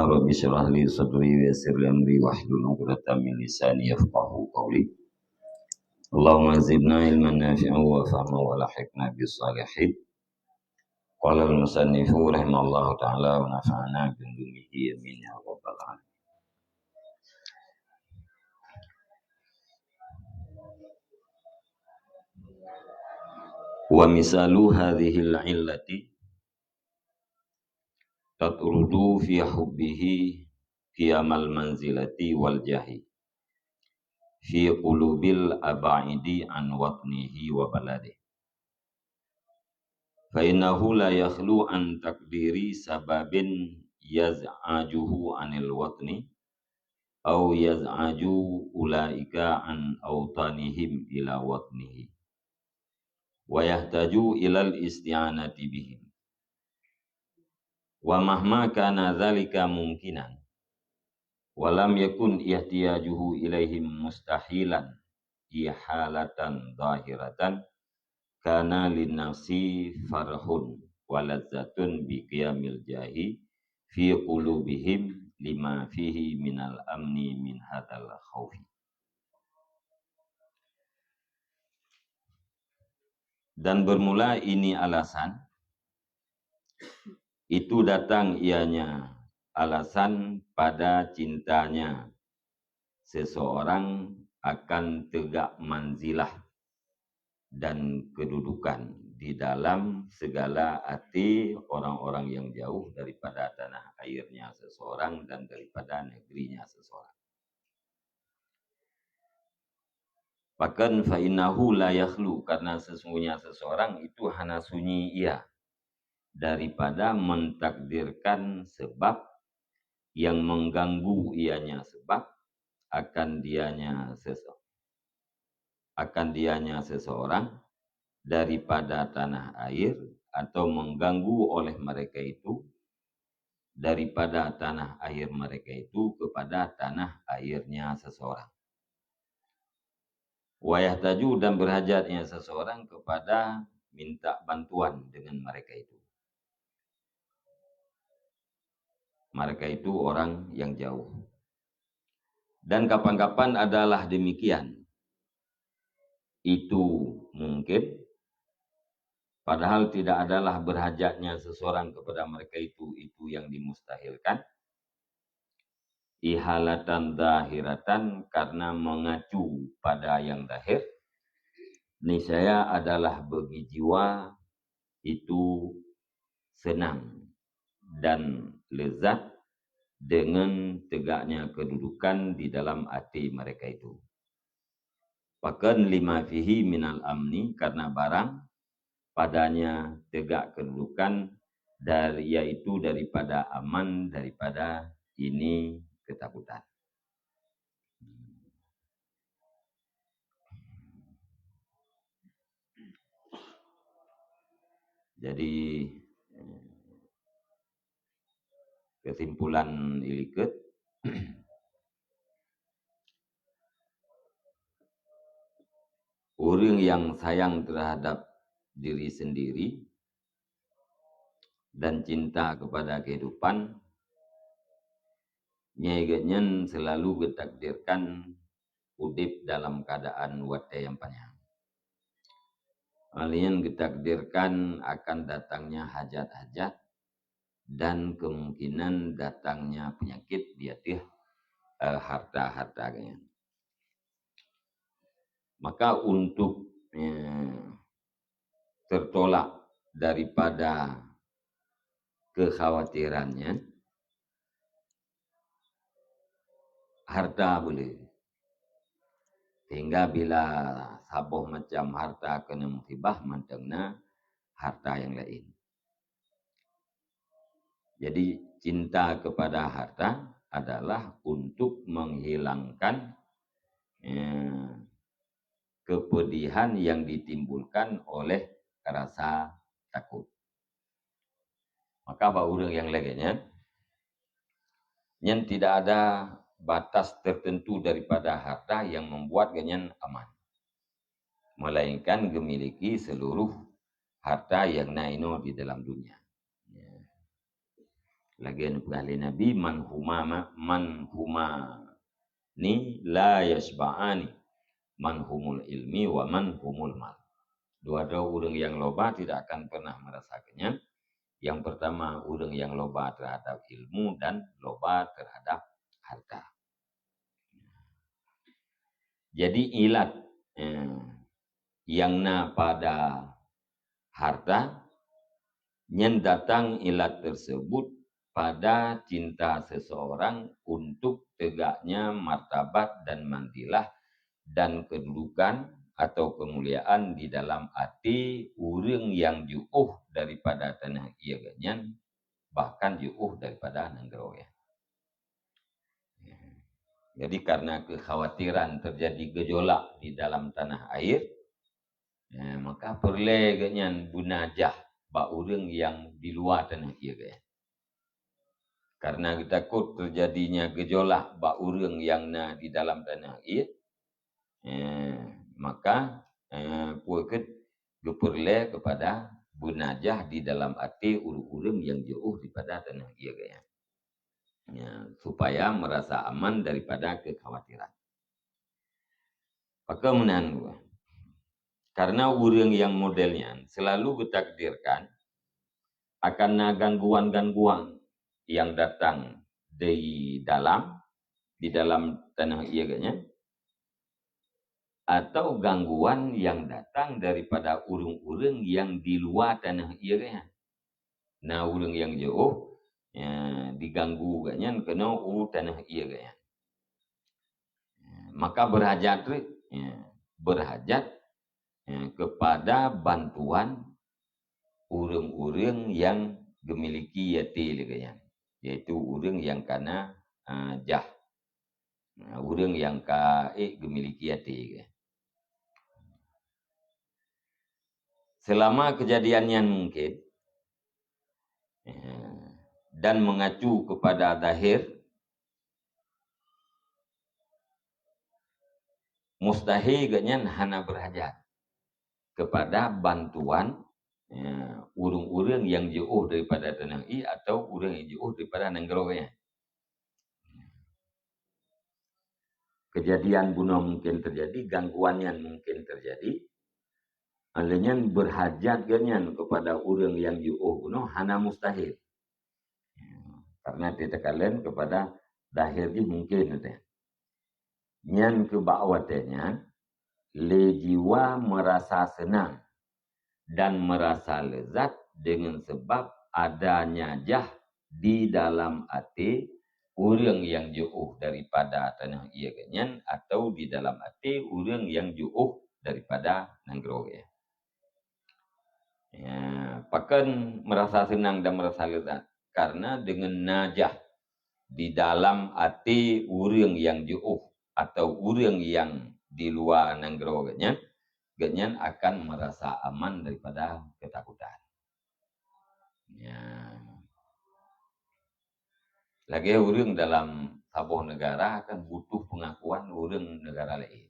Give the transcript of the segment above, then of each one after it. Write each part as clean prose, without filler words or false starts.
Rabbi syrah li sadri wa yassir li amri wahlul 'uqdatam min lisani yafqahu qawli. Allahumma zidna ilman nafi'an wa fahman wa lahiqna bis salihin. Qala al-musannifu rahimallahu ta'ala wa nafa'ana bi ilmihi amin ya rabbal alamin. Wa misalu hadhihi al-'illati tatrudu fi hubbihi qiyamal manzilati wal jahi fi qulubil aba'idi an watnihi wa baladihi fa innahu la yakhlu an takdiri sababin yaz'ajuhu anil watni aw yaz'aju ulaika an awtanihim ila watnihi wa yahtaju ilal isti'anati bihim wa mahma kana dzalika mumkinan walam yakun ihtiyajuhu ilaihim mustahilan ihalatan zahiratan kana linnafsi farhun walazzatun bi qiyamil jahi fi qulubihim lima fihi minal amni min hadzal khaufi. Dan bermula ini alasan, itu datang ianya alasan pada cintanya seseorang akan tegak manzilah dan kedudukan di dalam segala hati orang-orang yang jauh daripada tanah airnya seseorang dan daripada negerinya seseorang. Bahkan fa innahu la yakhlu, karena sesungguhnya seseorang itu hana sunyi ia daripada mentakdirkan sebab yang mengganggu ianya sebab akan dianya seseorang daripada tanah air atau mengganggu oleh mereka itu daripada tanah air mereka itu kepada tanah airnya seseorang. Wa yahtaju, dan berhajatnya seseorang kepada minta bantuan dengan mereka itu. Mereka itu orang yang jauh. Dan kapan-kapan adalah demikian. Itu mungkin, padahal tidak adalah berhajatnya seseorang kepada mereka itu yang dimustahilkan. Ihalatan zahiratan, karena mengacu pada yang zahir. Niscaya adalah bagi jiwa itu senang dan lezat dengan tegaknya kedudukan di dalam hati mereka itu. Bahkan lima fihi minal amni, karena barang padanya tegak kedudukan yaitu daripada aman, daripada ini ketakutan. Jadi kesimpulan iliket, orang yang sayang terhadap diri sendiri dan cinta kepada kehidupan, nyegenyen selalu getakdirkan udip dalam keadaan wate yang panjang. Kalian getakdirkan akan datangnya hajat-hajat dan kemungkinan datangnya penyakit di hati harta-hartanya. Maka untuk tertolak daripada kekhawatirannya, harta boleh. Sehingga bila sabuh macam harta kena musibah, mantengna harta yang lain. Jadi cinta kepada harta adalah untuk menghilangkan kepedihan yang ditimbulkan oleh rasa takut. Maka orang yang lainnya, yang tidak ada batas tertentu daripada harta yang membuat genyan aman, melainkan memiliki seluruh harta yang naino di dalam dunia. Lagi perkali Nabi man huma ni la yashba'ani man humul ilmi wa man humul mal. Dua-dua orang yang loba tidak akan pernah merasa kenyang. Yang pertama orang yang loba terhadap ilmu dan loba terhadap harta. Jadi ilat yang na pada harta yang datang ilat tersebut pada cinta seseorang untuk tegaknya martabat dan mandilah dan kedudukan atau kemuliaan di dalam hati orang yang jauh daripada tanah ia ganyan, bahkan jauh daripada negara ya. Jadi karena kekhawatiran terjadi gejolak di dalam tanah air, maka perlu ganyan bunajah ba orang yang di luar tanah air ya. Karena kita takut terjadinya gejolak ba orang yang di dalam tanah air, maka puaket geperle kepada bunajah di dalam hati orang-orang yang jauh daripada tanah air ya. Supaya merasa aman daripada kekhawatiran. Maka menahan gua. Karena orang yang modelnya selalu ditakdirkan akan gangguan-gangguan yang datang di dalam tanah iaganya atau gangguan yang datang daripada orang-orang yang di luar tanah iaganya. Nah, orang yang jauh diganggu ganya kena tanah iaganya. Maka berhajat kepada bantuan orang-orang yang memiliki yati leganya, yaitu orang yang kana jah, orang yang memiliki yati. Selama kejadiannya mungkin dan mengacu kepada zahir, mustahil ganyan hana berhajat kepada bantuan orang-orang yang jauh daripada tanah i atau orang yang jauh daripada negara. Kejadian bunuh mungkin terjadi, gangguan yang mungkin terjadi. Alanya berhajat ganyan kepada orang yang jauh bunuh hana mustahil. Karena ditekalen kepada zahir mungkin ada. Nyan kebawatnya le jiwa merasa senang dan merasa lezat dengan sebab adanya jah di dalam hati orang yang jauh daripada tanah ia ganyan atau di dalam hati orang yang jauh daripada negara. Pakan merasa senang dan merasa lezat karena dengan najah di dalam hati orang yang jauh atau orang yang di luar negara ganyan akan merasa aman daripada ketakutan. Lagi orang dalam sebuah negara akan butuh pengakuan orang negara lain.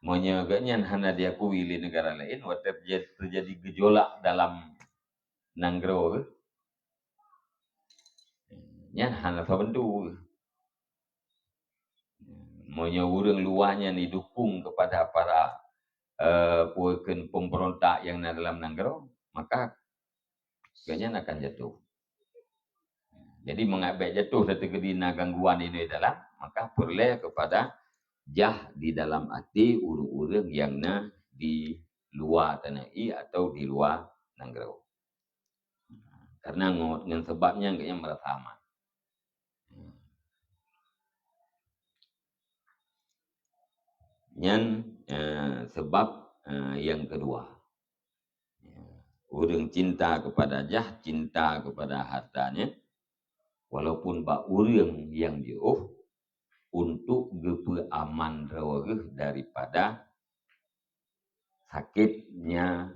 Monya ganyan hana diakui di negara lain, waktu terjadi gejolak dalam negara, nyan hana sabendu. Monya orang luarnya didukung kepada para pemberontak yang dalam negara, maka ganyan akan jatuh. Jadi mengambil jatuh dari kedina gangguan ini dalam, maka perlu kepada jah di dalam hati orang-orang yang di luar tanah i atau di luar negara. Karena dengan sebabnya ganyan merasa aman. Yang sebab yang kedua, orang cinta kepada jah, cinta kepada hartanya, walaupun bak orang yang jauh untuk gepe aman rawageh daripada sakitnya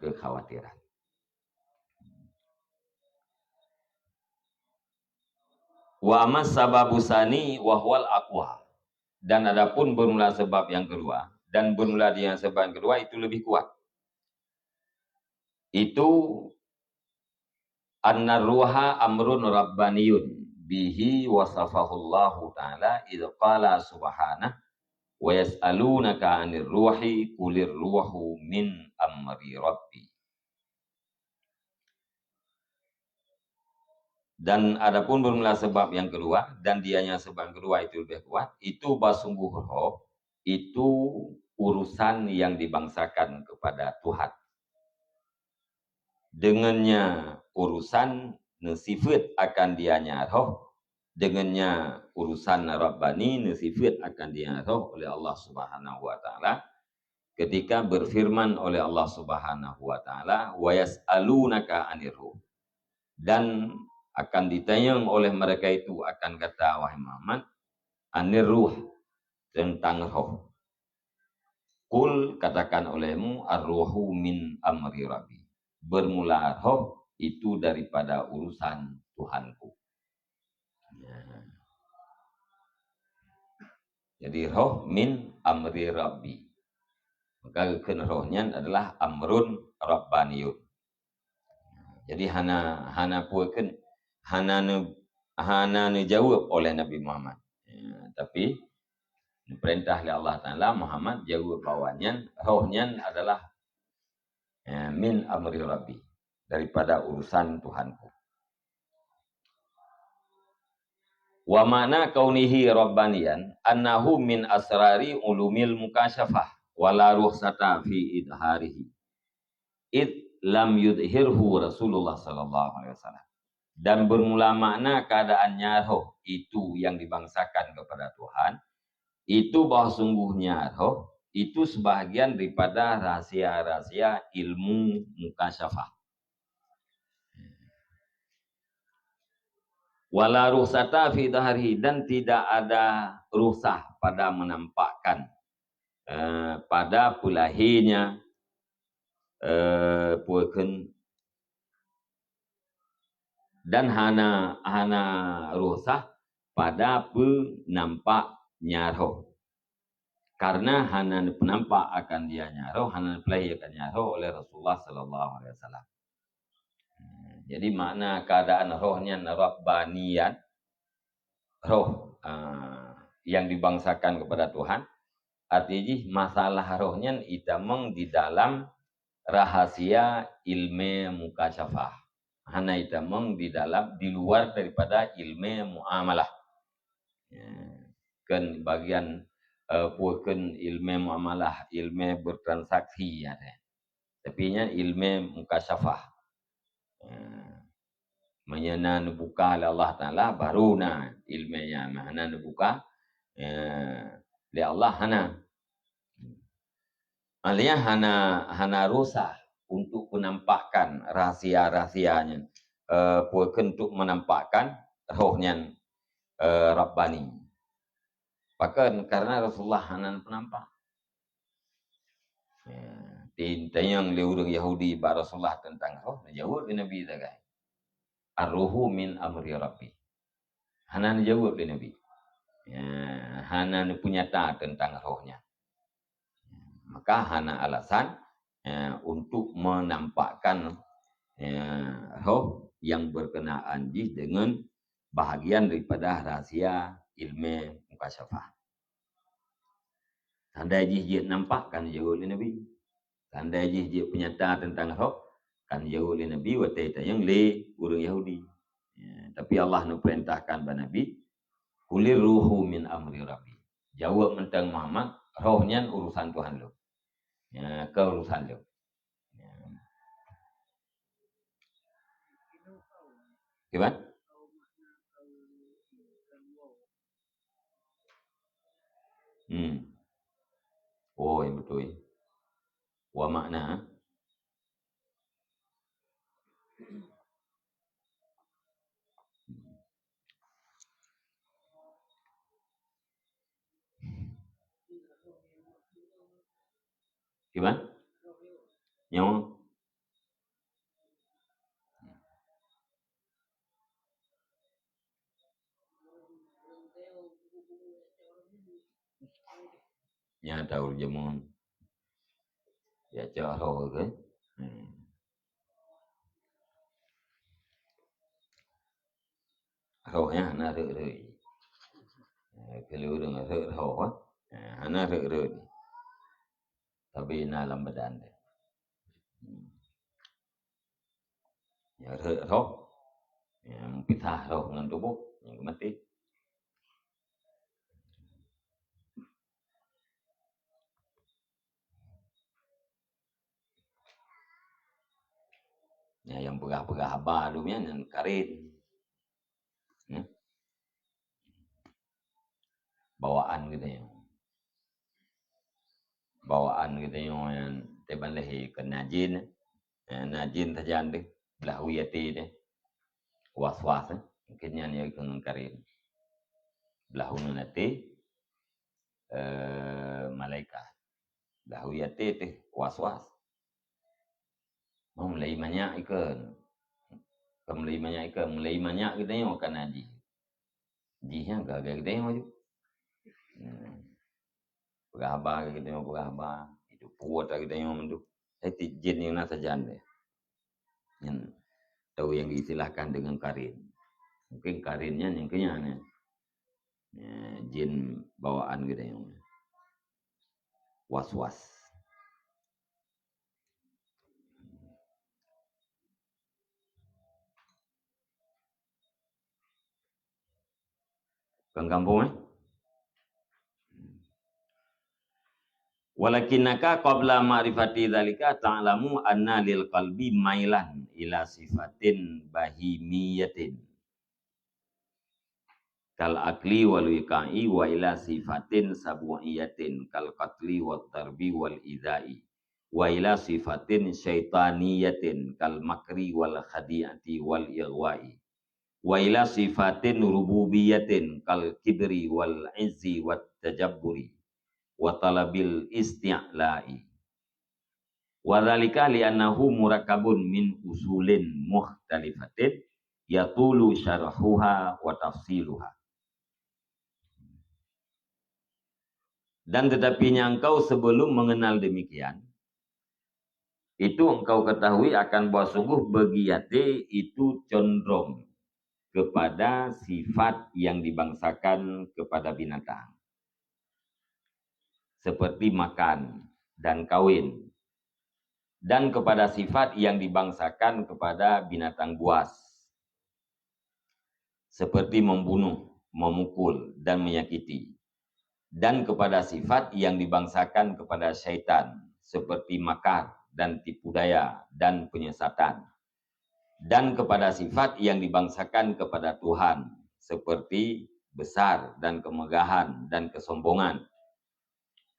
kekhawatiran. Wa amas sababusani wahwal aqwa. Dan adapun bermula sebab yang kedua, dan bermula dengan sebab yang kedua itu lebih kuat. Itu anna ruha amrun rabbaniyun bihi wasafahullahu ta'ala idh qala subhanahu wa yas'alunaka 'anir ruhi qulir ruhu min amri rabbi. Dan adapun bermula sebab yang kedua, dan dianya sebab yang kedua itu lebih kuat, itu basungguh roh, itu urusan yang dibangsakan kepada Tuhan. Dengannya urusan sifat akan dianya roh, dengannya urusan Rabbani sifat akan dianya roh oleh Allah Subhanahu wa taala. Ketika berfirman oleh Allah Subhanahu wa taala, wa yas'alunaka 'anir ruh. Dan akan ditanya oleh mereka itu akan kata wahai Muhammad, anir ruh, tentang roh. Kul, katakan olehmu, ar-ruhu min amri rabbi. Bermula roh itu daripada urusan Tuhanku. Ya. Jadi roh min amri rabbi. Maka rohnya adalah amrun rabbaniyun. Jadi hana puakan hana jawab oleh Nabi Muhammad. Ya, tapi perintah oleh Allah Ta'ala Muhammad jawab bawahnya, rohnya adalah min amri rabbi, daripada urusan Tuhanku. Wa makna kaunihi rabbaniyan annahu min asrari ulumil mukasyafah wala ruhsata fi idharihi id lam yudhirhu Rasulullah sallallahu alaihi wasallam. Dan bermula makna keadaannya roh itu yang dibangsakan kepada Tuhan, itu bahwa sungguhnya roh itu sebahagian daripada rahasia-rahasia ilmu mukasyafah. Wala ruhsata fi dhahrihi, dan tidak ada ruhsah pada menampakkan pada pulahinya puakan, dan hana ruhsah pada penampaknya roh. Karena hana penampak akan dia nyaroh, hana pelai akan nyaroh oleh Rasulullah sallallahu alaihi wasallam. Jadi makna keadaan rohnya rabbaniyan, roh yang dibangsakan kepada Tuhan, artinya masalah rohnya itameng di dalam rahasia ilmu mukasyafah. Hana itameng di luar daripada ilmu muamalah. Kan bagian puakan ilmu muamalah, ilmu bertransaksi ya. Tapi nya ilmu mukasyafah. Menyana buka oleh Allah Ta'ala baru na ilmunya mana buka oleh Allah hana. Alia hana rusak untuk menampakkan rahasia-rahasianya, puakan untuk menampakkan rohnya Rabbani. Bahkan karena Rasulullah hana penampak. Tanya yang orang Yahudi pada Rasulullah tentang roh, jawab Nabi tak. Ar-ruhu min amri rabbi. Hana jawab Nabi. Hana punya tahu tentang rohnya. Maka hana alasan untuk menampakkan roh yang berkenaan dengan bahagian daripada rahasia ilmu mukasyafah. Tanda jih nampak kan jauh oleh Nabi. Tanda jih penyata tentang roh kan jauh oleh Nabi waktu yang le orang Yahudi. Tapi Allah perintahkan kepada Nabi, kulir ruhu min amri rabbi. Jawab tentang Muhammad, rohnya urusan Tuhan lo. Keurusan lo. Gimana? Oh, yang betul. Wa makna gimana? Yang tahu jamun ya roh ke? rohnya hana re. Kalau dengan re roh hana re. Tapi dalam badan dia. Ya re roh yang pisah roh dengan tubuh yang mati. Ya, yang pegah-pegah haba dunia yang karin. Bawaan gitu ya. Bawaan gitu yang teban lehi ke najin. Najin tajan deh. Belah wiyati deh. Was-was mungkin yang ikut karin. Belah hununati malaikat. Belah wiyati deh. Was-was. Mau mulai banyak ikan. Mulai banyak ikan. Mulai banyak kita yang makan haji. Jihnya gagal kita yang maju. Pegahaba kita yang pegahaba. Itu puat kita yang maju. Itu jin yang nasa janda. Yang tahu yang diistilahkan dengan karin. Mungkin karinnya yang kenyang. Jin bawaan kita yang was-was. Kang kampung Walakinaka qabla ma'rifati dzalika ta'lamu anna lil qalbi mailan ila sifatin bahimiyatin kal akli wal wiqai wa ila sifatin sabu'iyatin kal qatli wat darbi wal idai wa ila sifatin syaitaniyatin kal makri wal khadi'ati wal ighwai wa ila sifatin rububiyatin kal kibri wal izzi wat tajabburi wa talabil isti'la'i wa dzalika li'annahu murakkabun min usulin mukhtalifatin yatulu syarhuha wa tafsiluha. Dan tetapinya engkau sebelum mengenal demikian itu engkau ketahui akan bahwa sungguh begiyate itu condong kepada sifat yang dibangsakan kepada binatang seperti makan dan kawin, dan kepada sifat yang dibangsakan kepada binatang buas seperti membunuh, memukul, dan menyakiti, dan kepada sifat yang dibangsakan kepada syaitan seperti makar dan tipu daya dan penyesatan, dan kepada sifat yang dibangsakan kepada Tuhan seperti besar dan kemegahan dan kesombongan,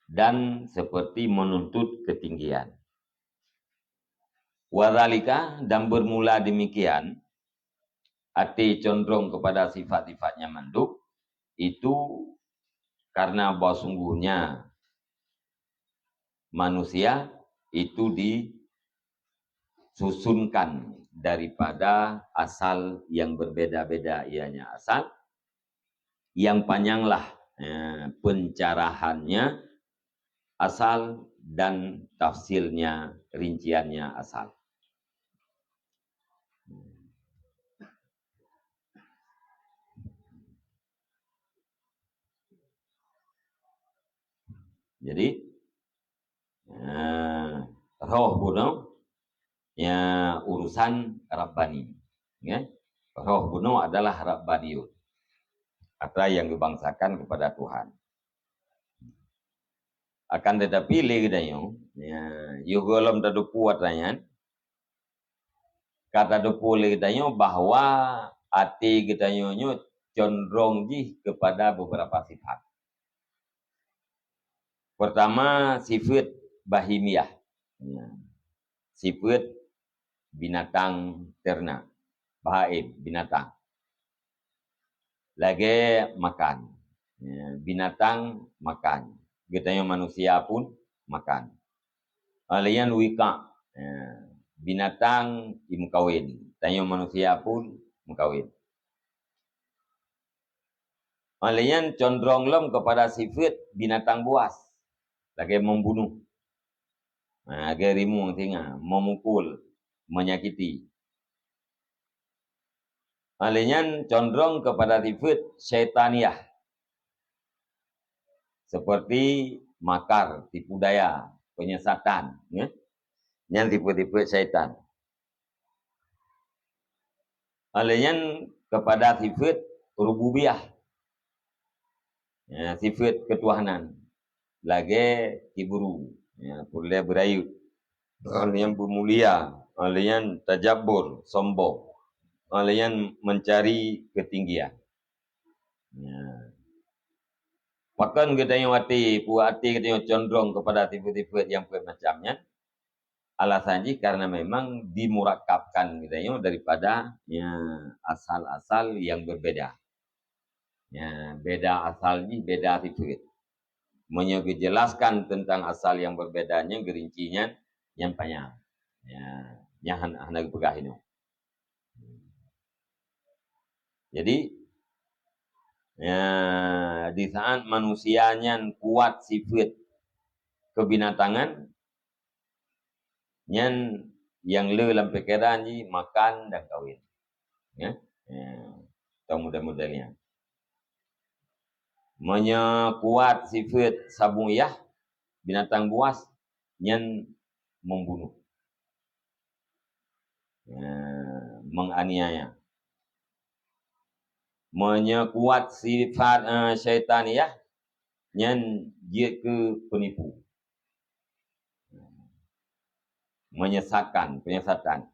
dan seperti menuntut ketinggian. Wadzalika, dan bermula demikian, hati condong kepada sifat-sifatnya manduk, itu karena bahwa sungguhnya manusia itu disusunkan daripada asal yang berbeda-beda, ianya asal yang panjanglah pencarahannya asal dan tafsirnya, rinciannya asal. Jadi roh bunuh ya urusan Rabbani, ya. Roh bunuh adalah Rabbaniut, atau yang dibangsakan kepada Tuhan. Akan tetapi legadanyo ya yugolom tadu kuat ranyan kata dupu legadanyo bahwa hati gedanyo condong kepada beberapa sifat. Pertama, sifat bahimiah. Sifat binatang ternak. Bahaim, binatang. Lagi makan. Binatang makan. Getanya manusia pun makan. Alian wika. Binatang mengkawin. Tanya manusia pun mengkawin. Alian condong lom kepada sifat binatang buas. Lagi membunuh. Lagi rimu tinggal. Memukul. Menyakiti. Alenya condong kepada sifat syaitaniah. Seperti makar, tipu daya, penyesatan. Ya? Yang tipe-tipe syaitan. Alenya kepada sifat rububiyah. Ya, sifat ketuhanan. Lagi kiburu. Ya, pulih berayu. Alenya bermulia. Alenya tajabur, sombong. Alenya mencari ketinggian. Ya. Bahkan kita yang hati, puas hati kita yang condong kepada tipe-tipe yang macamnya. Alasannya karena memang dimurakabkan kita yang daripada ya, asal-asal yang berbeda. Ya, beda asalnya, beda tipe. Menjelaskan tentang asal yang berbedanya, gerincinya yang panjang. Ya, yang hendak pegah ini. Jadi ya, di saat manusianya kuat sifat kebinatangan, yang le dalam pikiran ni makan dan kahwin. Ya, tahu model-modelnya. Kuat sifat sabuyah, binatang buas, yang membunuh, menganiaya. Kuat sifat syaitaniah, yang dia ke penipu, menyesatkan, penyesatan.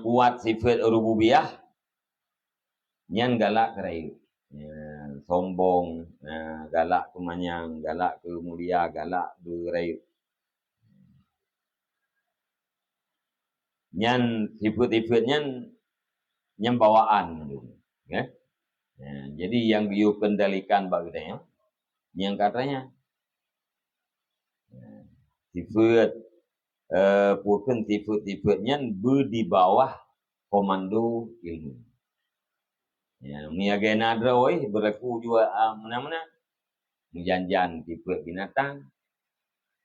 Kuat sifat rububiyah, yang galak kerayu. Sombong, galak kemanyang, galak ke mulia, galak berayu. Yang sifat-sifatnya yang bawaan. Ya? Jadi yang dia kendalikan bagainya, yang katanya sifat bukan sifat-sifatnya di bawah komando ilmu. Ya, miaga nadra berlaku juga mana-mana mujanjan tipe binatang,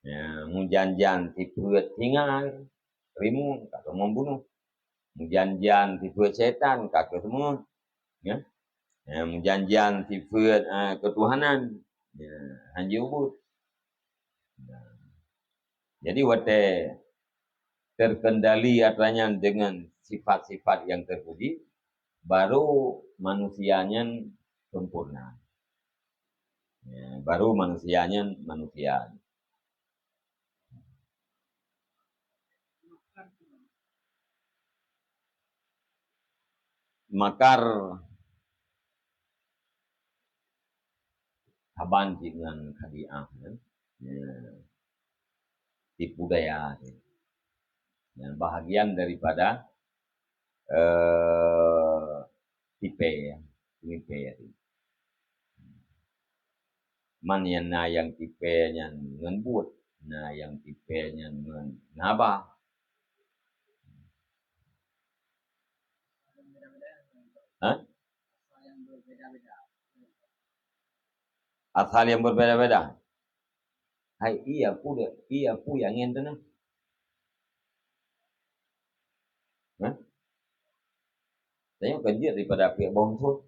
ya, mujanjan tipe singa, rimu, kata membunuh, mujanjan tipe setan, kata semua, ya. Mujanjan sifat ketuhanan, ya, hanya ubud. Ya. Jadi wate terkendali artinya dengan sifat-sifat yang terpuji, baru manusianya sempurna. Ya, baru manusianya manusia. Makar haban dengan hadiah, ya. Tipu daya, ya. Bahagian daripada tipe, ya. Tipe, ya. Man yang tipenya ngenbut, yang tipenya ngenaba. Asal yang berbeda-beda. Hai, iya pu yang ingin tenang. Saya kerja daripada pihak bawang.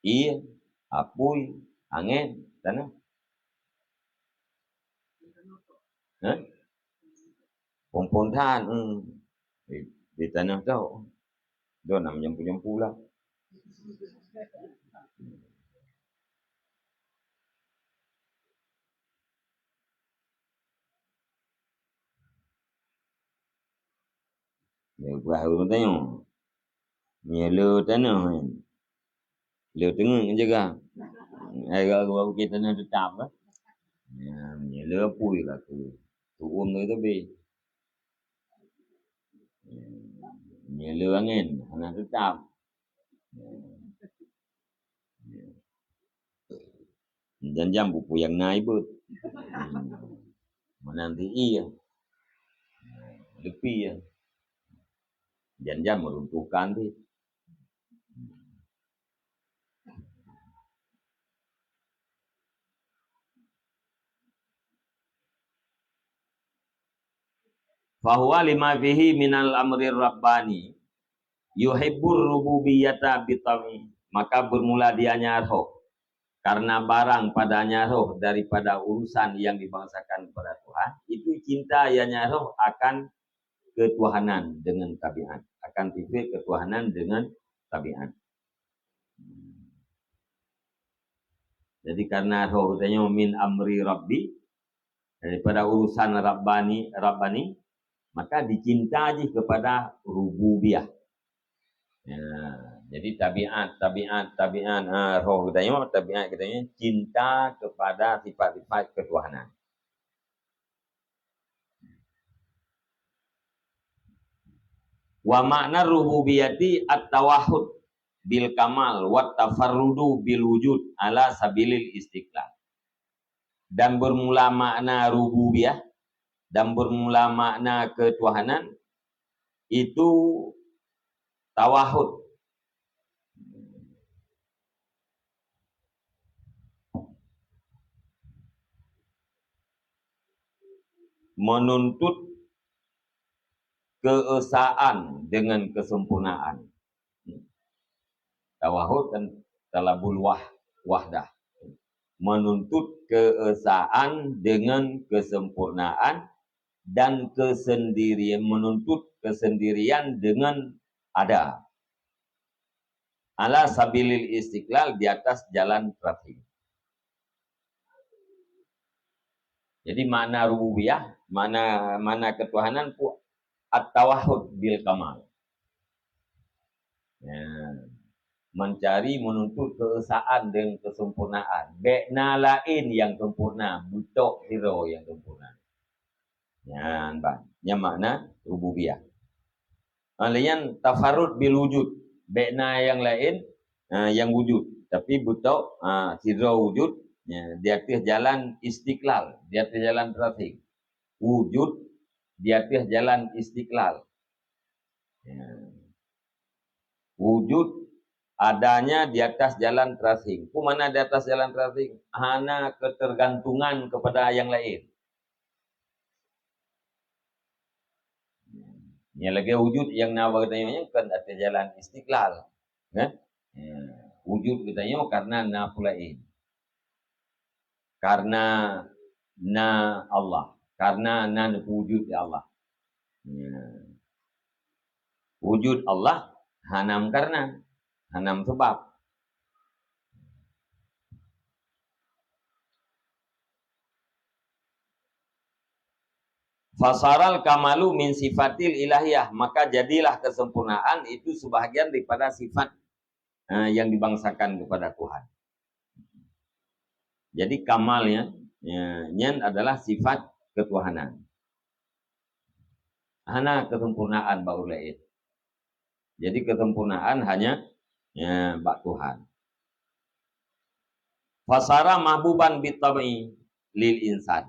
Iya, apui, angin, tanah. Pompontan, di tanah tau. Dia nak menyempu-nyempu lah. Ya, baru tanya. Nyela tanah. Le tengah jaga. Agak kita nak tetap lah. Nyela apui lah tu. Turun tu tapi. Nyela angin, nak tetap. Dan jam buku yang naik pun. Menanti iya. Lebih ya. Jam meruntuhkan tu. Fahuwa lima fihi minal amri rabbani. yuhibbur rububiyyata bitami, maka bermula dianya roh karena barang padanya roh daripada urusan yang dibangsakan kepada Tuhan, itu cinta ianya roh akan ketuhanan dengan tabiat, akan sifat ketuhanan dengan tabiat. Jadi karena roh katanya min amri rabbi, daripada urusan rabbani, maka dicintai kepada rububiyah. Ya, jadi tabiat, roh katanya, tabiat katanya cinta kepada sifat-sifat ketuhanan. Wa makna rububiyati at-tawahhud bil kamal wa tafarrudu bil wujud ala sabilil istiqlal. Dan bermula makna rububiyah dan bermula makna ketuhanan itu tawahud, menuntut keesaan dengan kesempurnaan. Tawahud dan talabul wahdah, menuntut keesaan dengan kesempurnaan dan kesendirian, menuntut kesendirian dengan ada. Ala sabilil istiqlal, di atas jalan terakhir. Jadi makna rububiyah, mana ketuhanan at-tawahhud bil kamal. Ya. Mencari, menuntut keesaan dengan kesempurnaan. Bekna lain yang sempurna, butok hero yang sempurna. Ya, yang makna rububiyah. Lain tafarrud bil wujud. Bekna yang lain yang wujud, tapi butok hero wujud, ya, di atas jalan istiqlal, di atas jalan terakhir. Wujud di atas jalan istiqlal. Ya. Wujud adanya di atas jalan terasing. Mana di atas jalan terasing? Hanya ketergantungan kepada yang lain. Yang lagi wujud yang nawa katanya kan atas jalan istiqlal. Kan? Wujud katanya karena na pulain. Karena na Allah. Karena na wujud Allah. Wujud Allah hanam karena. Hanam sebab. Fasaral kamalu min sifatil ilahiyah, maka jadilah kesempurnaan itu sebahagian daripada sifat yang dibangsakan kepada Tuhan. Jadi kamalnya adalah sifat ketuhanan. Hanya kesempurnaan baru lain. Jadi kesempurnaan hanya bak Tuhan. Fasara mahbuban bitabi lil insan.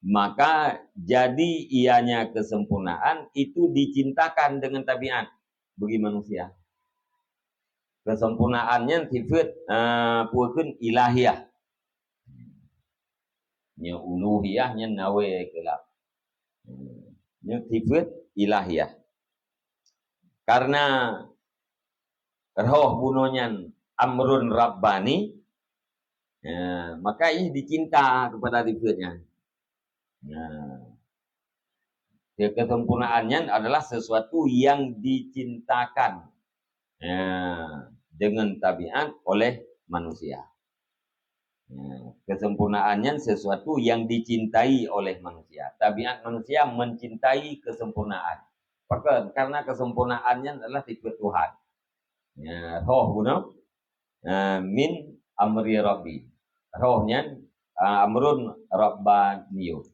Maka jadi ianya kesempurnaan itu dicintakan dengan tabiat bagi manusia. Kesempurnaannya sifat puakeun ilahiyah. Nya uluhiyah nya nawe kelak. Nya sifat ilahiyah. Karena roh bunonyan amrun rabbani, maka ini dicinta kepada sifatnya. Kesempurnaannya adalah sesuatu yang dicintakan dengan tabiat oleh manusia. Kesempurnaannya sesuatu yang dicintai oleh manusia. Tabiat manusia mencintai kesempurnaan. Karena kesempurnaannya adalah sifat Tuhan. Roh guna min amri rabbi. Rohnya amrun rabbaniyun.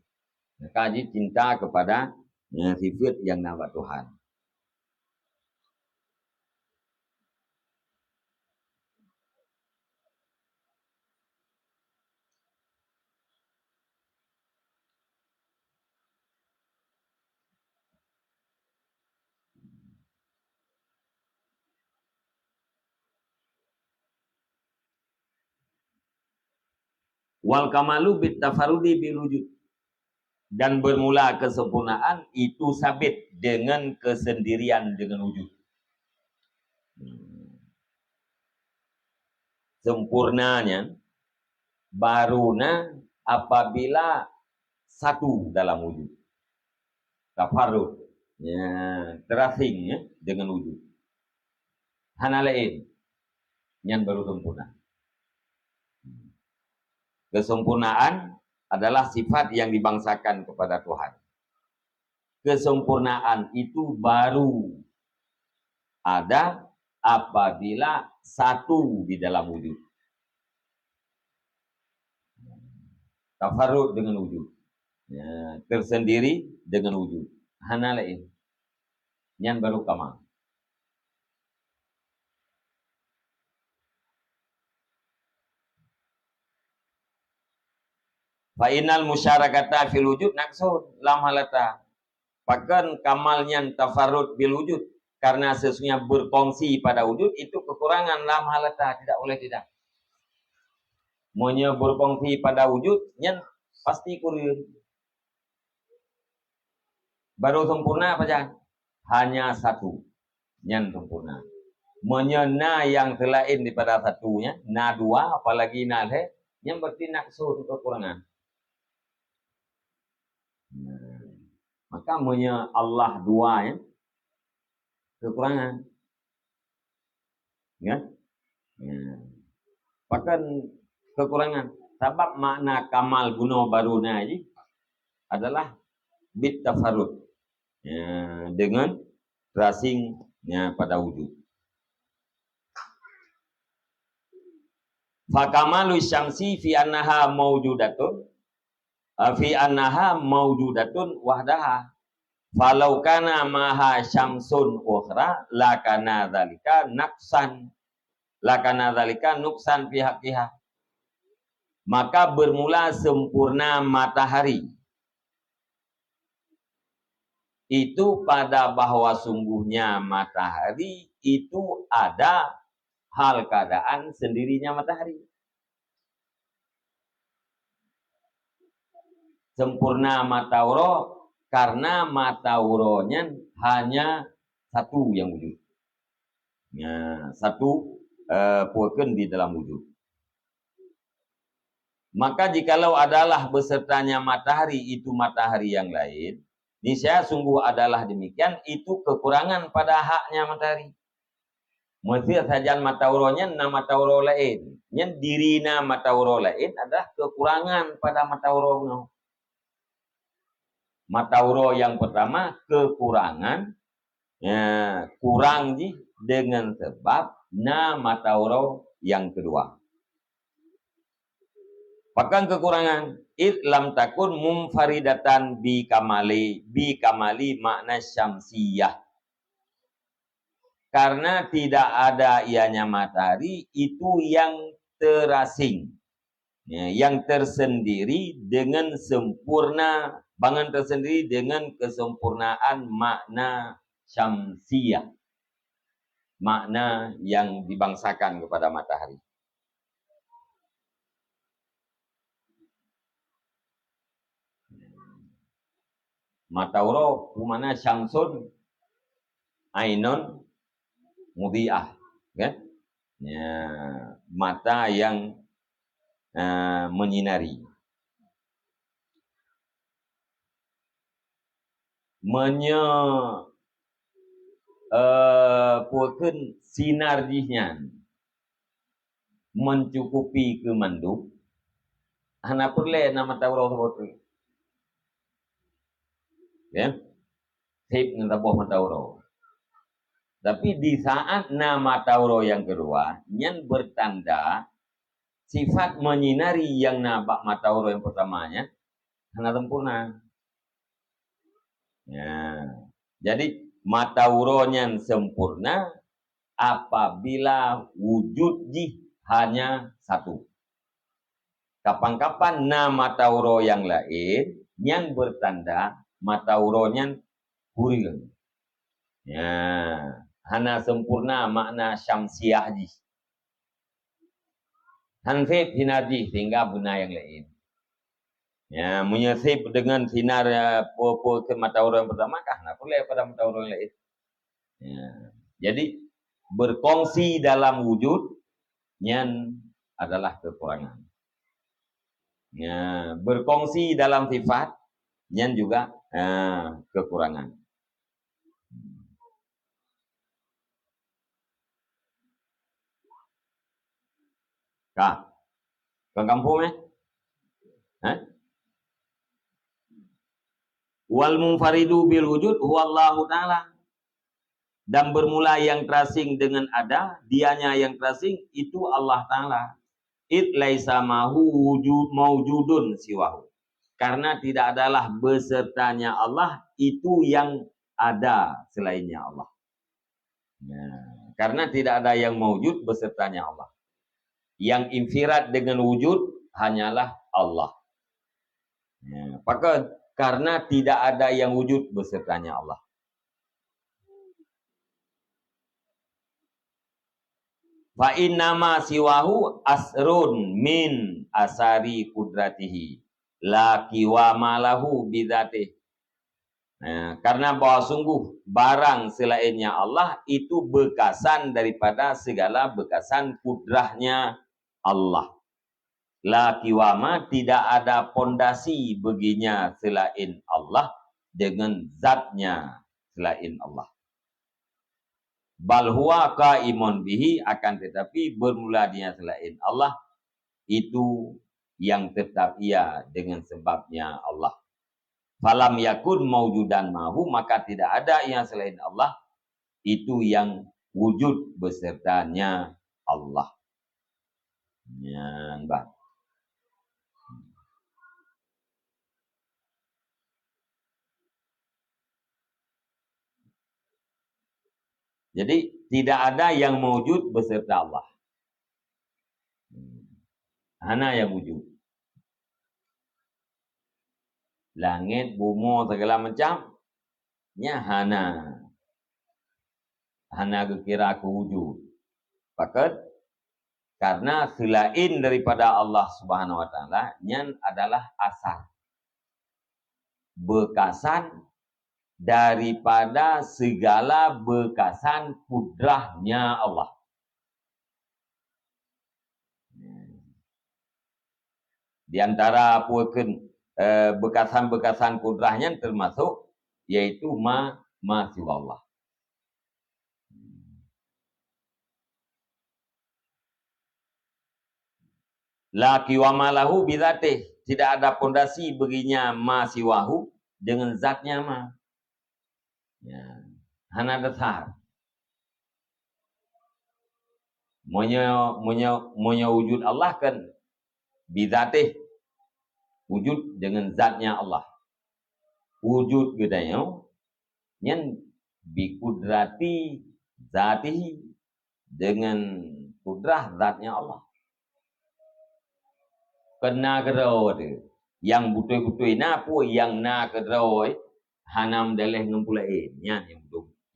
Maka cinta kepada sifat yang nama Tuhan. Wal kamalu bit tafarudi bil wujud. Dan bermula kesempurnaan itu sabit dengan kesendirian dengan wujud. Sempurnanya baruna apabila satu dalam wujud. Tafarrud, ya, terasing ya, dengan wujud. Hana lain yang baru sempurna. Kesempurnaan adalah sifat yang dibangsakan kepada Tuhan. Kesempurnaan itu baru ada apabila satu di dalam wujud. Tafarrud dengan wujud. Ya, tersendiri dengan wujud. Hana lain. Yang baru kamal. Fa'inal musyarakata fil wujud naqsun lam halata. Bahkan kamalnya tafarrud bil wujud. Karena sesungguhnya berkongsi pada wujud itu kekurangan lam halata. Tidak boleh tidak. Maunya berkongsi pada wujud, yang pasti kurir. Baru sempurna apa jangan? Hanya satu. Yang sempurna. Menyena yang selain daripada satunya. Na dua, apalagi na le. Yang berarti naqsun kekurangan. Maka punya Allah dua ya, kekurangan. Ya? Ya. Bahkan kekurangan. Sebab makna kamal guna baru ini adalah bit tafarrud. Ya, dengan terasingnya pada wujud. Fa kamalu syamsi fi annaha mawjudatun wahdaha. Falau kana maha syamsun ukhra lakana dzalika naqsan. Lakana dzalika nuqsan fi haqqiha. Maka bermula sempurna matahari itu pada bahwa sungguhnya matahari itu ada hal keadaan sendirinya matahari. Sempurna matahuro karena matahoronya hanya satu yang wujud. Ya, satu puakan di dalam wujud. Maka jikalau adalah besertanya matahari itu matahari yang lain, niscaya sungguh adalah demikian, itu kekurangan pada haknya matahari. Mesti saja matahoronya nama matahoro lain. Yang dirina matahoro lain adalah kekurangan pada matahoro. Matahoro yang pertama kekurangan, ya, kurang dengan sebab na matahoro yang kedua. Bahkan kekurangan lam takun mumfaridatan bi kamali makna syamsiyah. Karena tidak ada ianya matahari itu yang terasing, ya, yang tersendiri dengan sempurna, bangun tersendiri dengan kesempurnaan makna syamsiyah, makna yang dibangsakan kepada matahari. Matahuro kumana syamsun ainun mudhi'ah, kan? Ya, mata yang menyinari. Puakan sinarjihnya mencukupi kemandung. Hana perle nama matahuro sebut. Ya, sip ngetabuh matahuro. Tapi di saat nama tauro yang kedua, yang bertanda sifat menyinari yang nabak matauro yang pertamanya, hanya sempurna. Ya. Jadi matauronya sempurna apabila wujud hanya satu. Kapan-kapan nama tauro yang lain yang bertanda matauronya huril. Ya, hana sempurna makna syamsiyah ji. Hanfit hinadi sehingga guna yang lain. Ya, menyesip dengan sinar ke mata orang pertama kah? Nak pula pada mata orang lain. Ya. Jadi berkongsi dalam wujud yang adalah kekurangan. Ya, berkongsi dalam sifat yang juga kekurangan. Kah? Ke kampung Wal munfaridu bil wujud huwallahu ta'ala. Dan bermula yang terasing dengan ada, dianya yang terasing itu Allah Ta'ala. It laisa mahu wujud maujudun siwahu. Karena tidak adalah besertanya Allah itu yang ada selainnya Allah. Ya. Karena tidak ada yang maujud besertanya Allah. Yang infirat dengan wujud hanyalah Allah. Ya. Maka karena tidak ada yang wujud besertanya Allah. Fa innama siwahu asrun min asari kudratihi la qiwama lahu bidzatih. Nah, karena bahwa sungguh barang selainnya Allah itu bekasan daripada segala bekasan kudrahnya Allah. La qiwama, tidak ada pondasi baginya selain Allah dengan zatnya selain Allah. Bal huwa qaimun bihi, akan tetapi bermula dia selain Allah itu yang tetap ia dengan sebabnya Allah. Falam yakun maujudan mahu, maka tidak ada yang selain Allah itu yang wujud besertanya Allah. Ya, Mbak. Jadi tidak ada yang wujud beserta Allah. Hana yang wujud. Langit, bumi, segala macam, nya hana. Hana kira aku wujud. Pakat karena selain daripada Allah Subhanahu wa taala, nya adalah asal. Bekasan daripada segala bekasan kudrahnya Allah. Di antara bekasan-bekasan kudrahnya termasuk yaitu ma siwa Allah. La qiwama lahu bidzatih, tidak ada pondasi baginya ma siwahu dengan zatnya ma. Ya, hana dasar. Monya wujud Allah kan bidzatih, wujud dengan zatnya Allah. Wujud gedanya nyen bi kudrati zatihi, dengan kudrah zatnya Allah. Kena kerau ada. Yang betul-betul na pun yang na kerau hanam dalih ngumpulain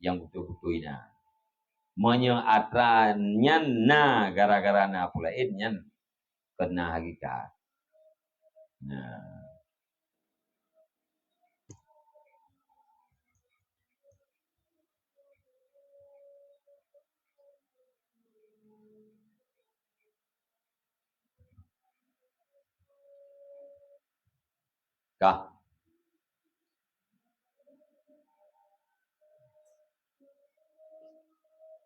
yang betul-betul na. Monya atrannya na gara-gara na pulain nyan kena hakikat. Nah. Kah?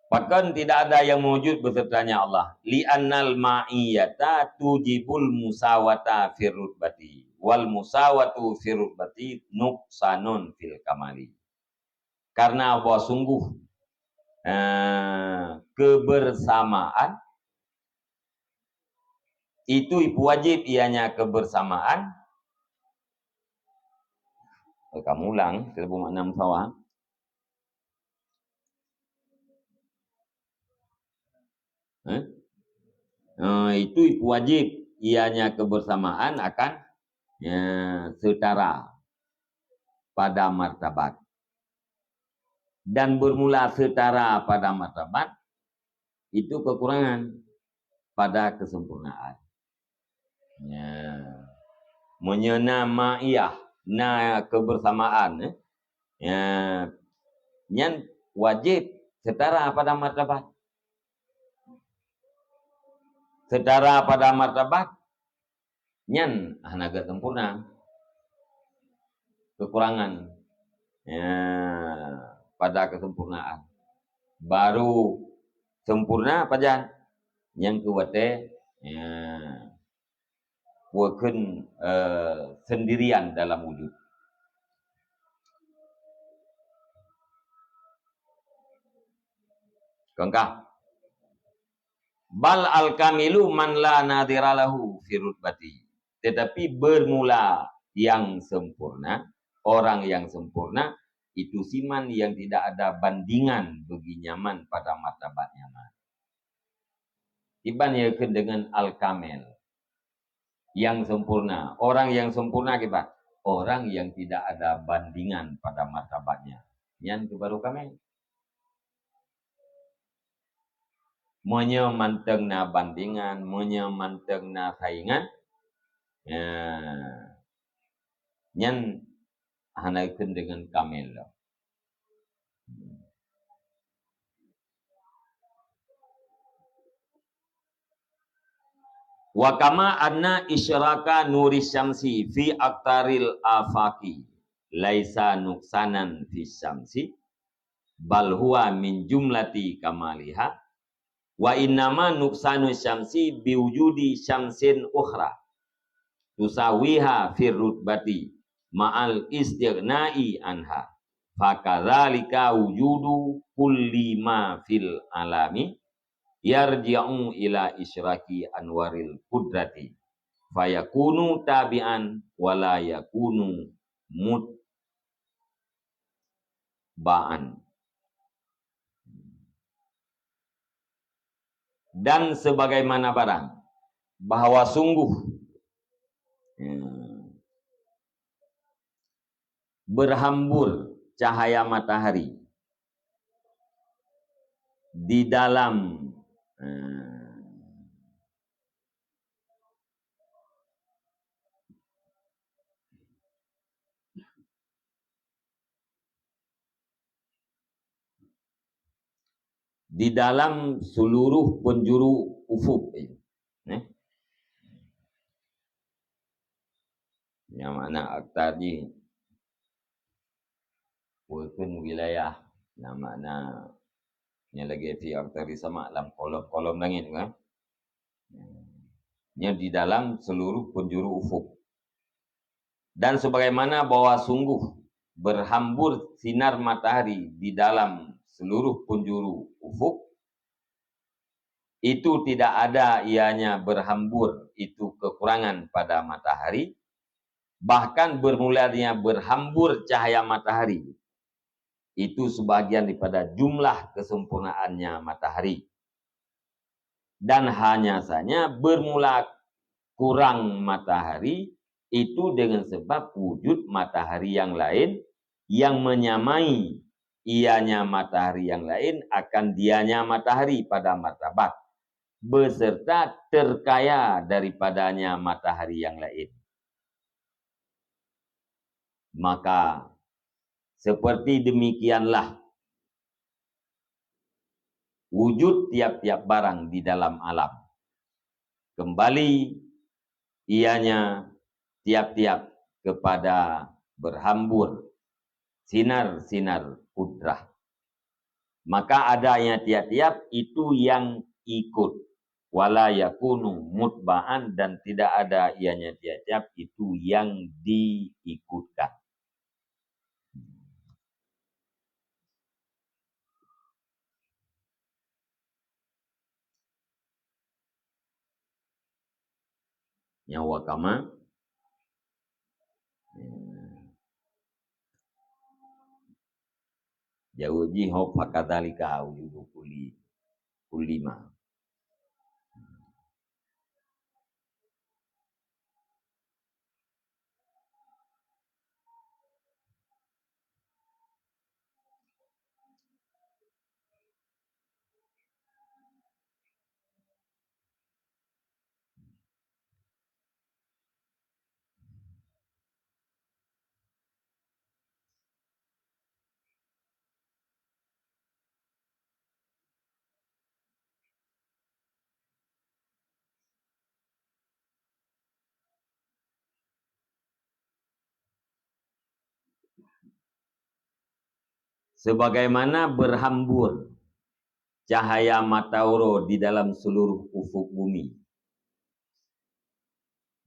Bahkan tidak ada yang wujud besertanya Allah. Li'annal ma'iyata tujibul musawata firrutbati. Wal musawatu firrutbati nuqsanun fil kamali. Karena bahwa sungguh kebersamaan itu wajib ianya kebersamaan. Kamu ulang, seribu makna musawah. Itu wajib ianya kebersamaan akan setara pada martabat. Dan bermula setara pada martabat itu kekurangan pada kesempurnaan. Ya. Menyena ma'iyah, na kebersamaan. Ya, nyan wajib setara pada martabat. Setara pada martabat, nyan agak sempurna. Kekurangan ya, pada kesempurnaan. Baru sempurna pajan yang kuwate ya, bukan sendirian dalam wujud. Kengkah. Bal al-kamilu man la nadiralahu fi rutbati. Tetapi bermula yang sempurna, orang yang sempurna, itu siman yang tidak ada bandingan bagi nyaman pada martabat nyaman. Iban yakin dengan al-kamil, yang sempurna. Orang yang sempurna akibat orang yang tidak ada bandingan pada martabatnya. Yang itu baru kamil. Menyemanteng na bandingan, menyemanteng na saingan, ya, nyan hanaikan dengan kamil. Wa kama anna isyraka nuri syamsi fi aktaril afaki laisa nuksanan fi syamsi bal huwa min jumlati kamaliha wa innama nuksanu syamsi biwujudi syamsin ukhra tusawiha fir rutbati ma'al istighnai anha fakadzalika wujudu kulli ma fil alami yarji'u ila isyraki anwaril qudrati fayakunu tabi'an wala yakunu mutba'an. Dan sebagaimana barang bahwa sungguh berhambur cahaya matahari di dalam seluruh penjuru ufuk. Yang mana aktar ni walaupun wilayah yang mana yang lagi fi aktar sama dalam kolom langit kan. Yang di dalam seluruh penjuru ufuk. Dan sebagaimana bahwa sungguh berhambur sinar matahari di dalam seluruh penjuru ufuk, itu tidak ada ianya berhambur, itu kekurangan pada matahari, bahkan bermulanya berhambur cahaya matahari, itu sebagian daripada jumlah kesempurnaannya matahari. Dan hanya saja bermula kurang matahari, itu dengan sebab wujud matahari yang lain yang menyamai ianya matahari yang lain akan dianya matahari pada martabat beserta terkaya daripadanya matahari yang lain. Maka seperti demikianlah wujud tiap-tiap barang di dalam alam. Kembali ianya tiap-tiap kepada berhambur sinar-sinar kudrah. Maka adanya tiap-tiap itu yang ikut. Wala yakunu mutba'an, dan tidak ada ianya tiap-tiap itu yang diikutkan. Nyawa kama jauji hop fakadhalika wujudu kulli ma. sebagaimana berhambur cahaya matahari di dalam seluruh ufuk bumi.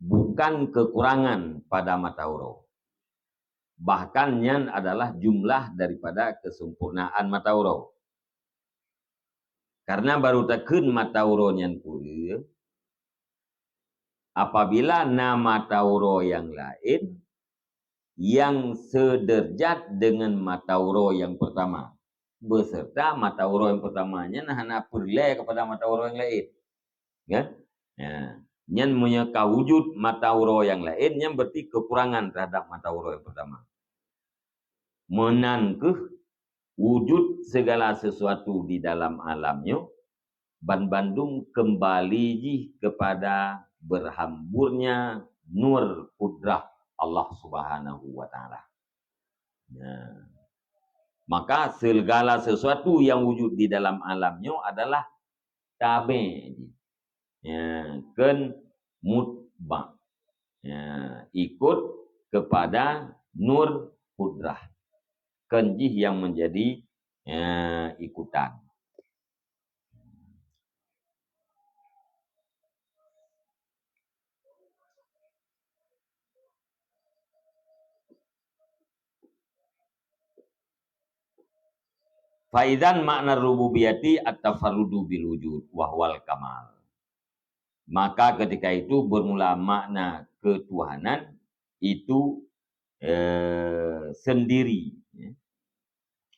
Bukan kekurangan pada matahari. Bahkan yang adalah jumlah daripada kesempurnaan matahari. Karena baru takun matahari yang kuliah, apabila nama matahari yang lain yang sederjat dengan matahari yang pertama, beserta matahari yang pertamanya nah perlai kepada matahari yang lain. Ya? Ya. Yang menyeka wujud matahari yang lain yang berarti kekurangan terhadap matahari yang pertama. Menangkeh wujud segala sesuatu di dalam alamnya, ban bandung kembali kepada berhamburnya nur kudrah Allah Subhanahu wa taala. Ya. Maka segala sesuatu yang wujud di dalam alamnya adalah tabe. Ya, kan mutba. Ya, ikut kepada nur kudrah. Kenjih yang menjadi ikutan. Faidan makna rububiyati at-tafarrudu bil wujud wahwal kamal. Maka ketika itu bermula makna ketuhanan itu sendiri ya,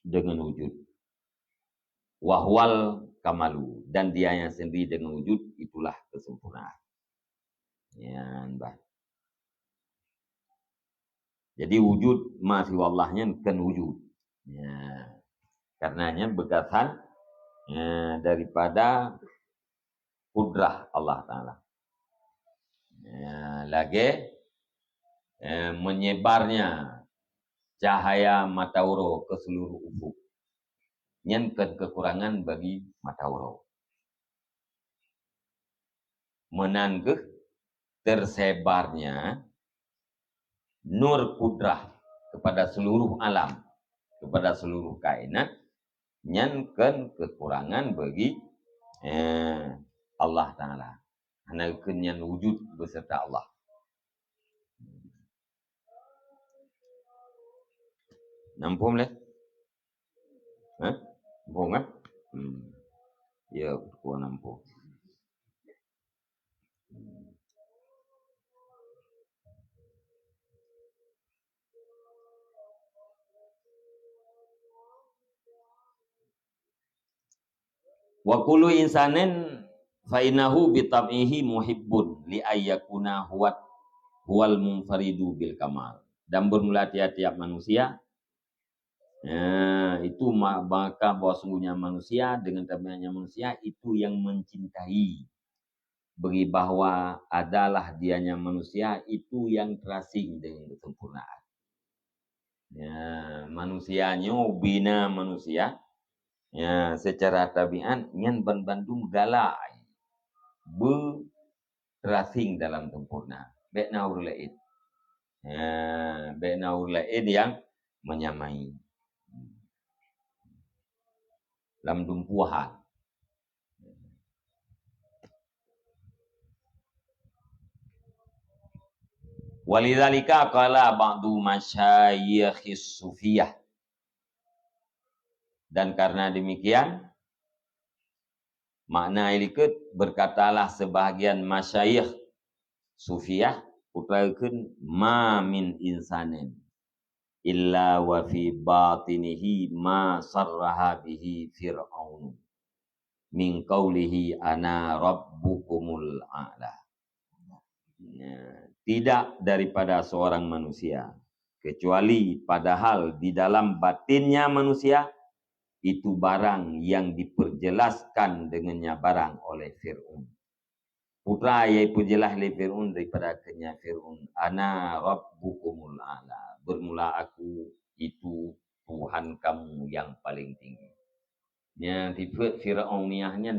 dengan wujud. Wahwal kamalu, dan dia yang sendiri dengan wujud itulah kesempurnaan. Ya, bah. Jadi wujud masih wallahnya kan wujud. Ya. Karenanya begasan daripada kudrah Allah Ta'ala. Ya, lagi menyebarnya cahaya matahari ke seluruh ufuk. Yang kekurangan bagi matahari. Menanggeh tersebarnya nur kudrah kepada seluruh alam, kepada seluruh kainat, yang kekurangan bagi Allah Ta'ala. Hanya kenyan wujud beserta Allah. Nampak boleh? Nampak kan? Ya, aku nampak. Wa kullu insanin fa innahu bi tab'ihi muhibbun li ayyakuna huwal munfaridu bil kamal. Dan bermula tiap-tiap manusia itu maka bahwa sungguhnya manusia dengan tabiatnya manusia itu yang mencintai bagi bahwa adalah dianya manusia itu yang terasing dengan kesempurnaan. Ya, manusianya bina manusia ya secara tabiat nyan bandung galak terasing dalam sempurna. Bekna urlaid. Ya, bekna urlaid yang menyamai. Dalam dumpuhan. Walidzalika qala ba'du masyayikhis sufiyah. Dan karena demikian makna ilikut berkatalah sebahagian masyayikh sufiyah utarakan ma min insanin illa wa fi batinihi ma sarraha bihi fir'aun min qawlihi ana rabbukumul a'la. Tidak daripada seorang manusia kecuali padahal di dalam batinnya manusia itu barang yang diperjelaskan dengannya barang oleh Fir'aun. Putra yaitu jelas oleh Fir'aun daripada kenya Fir'aun. Ana rabbukumul a'la. Bermula aku itu Tuhan kamu yang paling tinggi. Yang tipe Fir'auniyahnya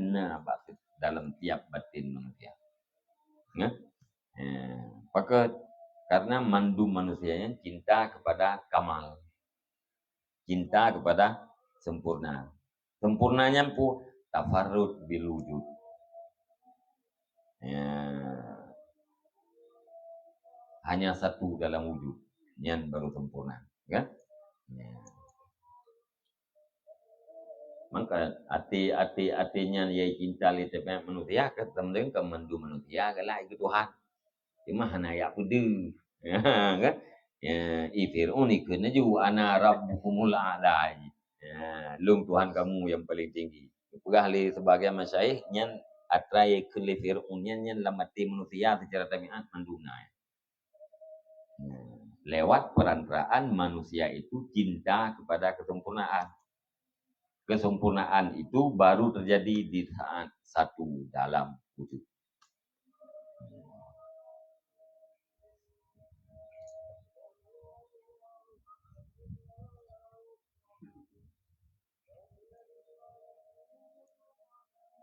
dalam tiap batin manusia. Ya? Maka karena mandu manusianya cinta kepada kamal. cinta kepada sempurna. Sempurnanya pun tafarrud bil wujud. Ya. Hanya satu dalam wujud. Yang baru sempurna. Kan? Ya. Maka artinya ia cinta li tepi manusia ketemu ke mendu manusia galah itu Tuhan. Cuma hana ya kudu. Kan? Ya, Fir'aun ikutnya juga ana rabbukumul a'la. Ya, lung Tuhan kamu yang paling tinggi. Pegah li sebagai masyayikh nyan atrai ke li Fir'aun nyan lamati manusia secara tabiat manduna. Ya. Lewat perantaraan manusia itu cinta kepada kesempurnaan. Kesempurnaan itu baru terjadi di saat satu dalam wujud.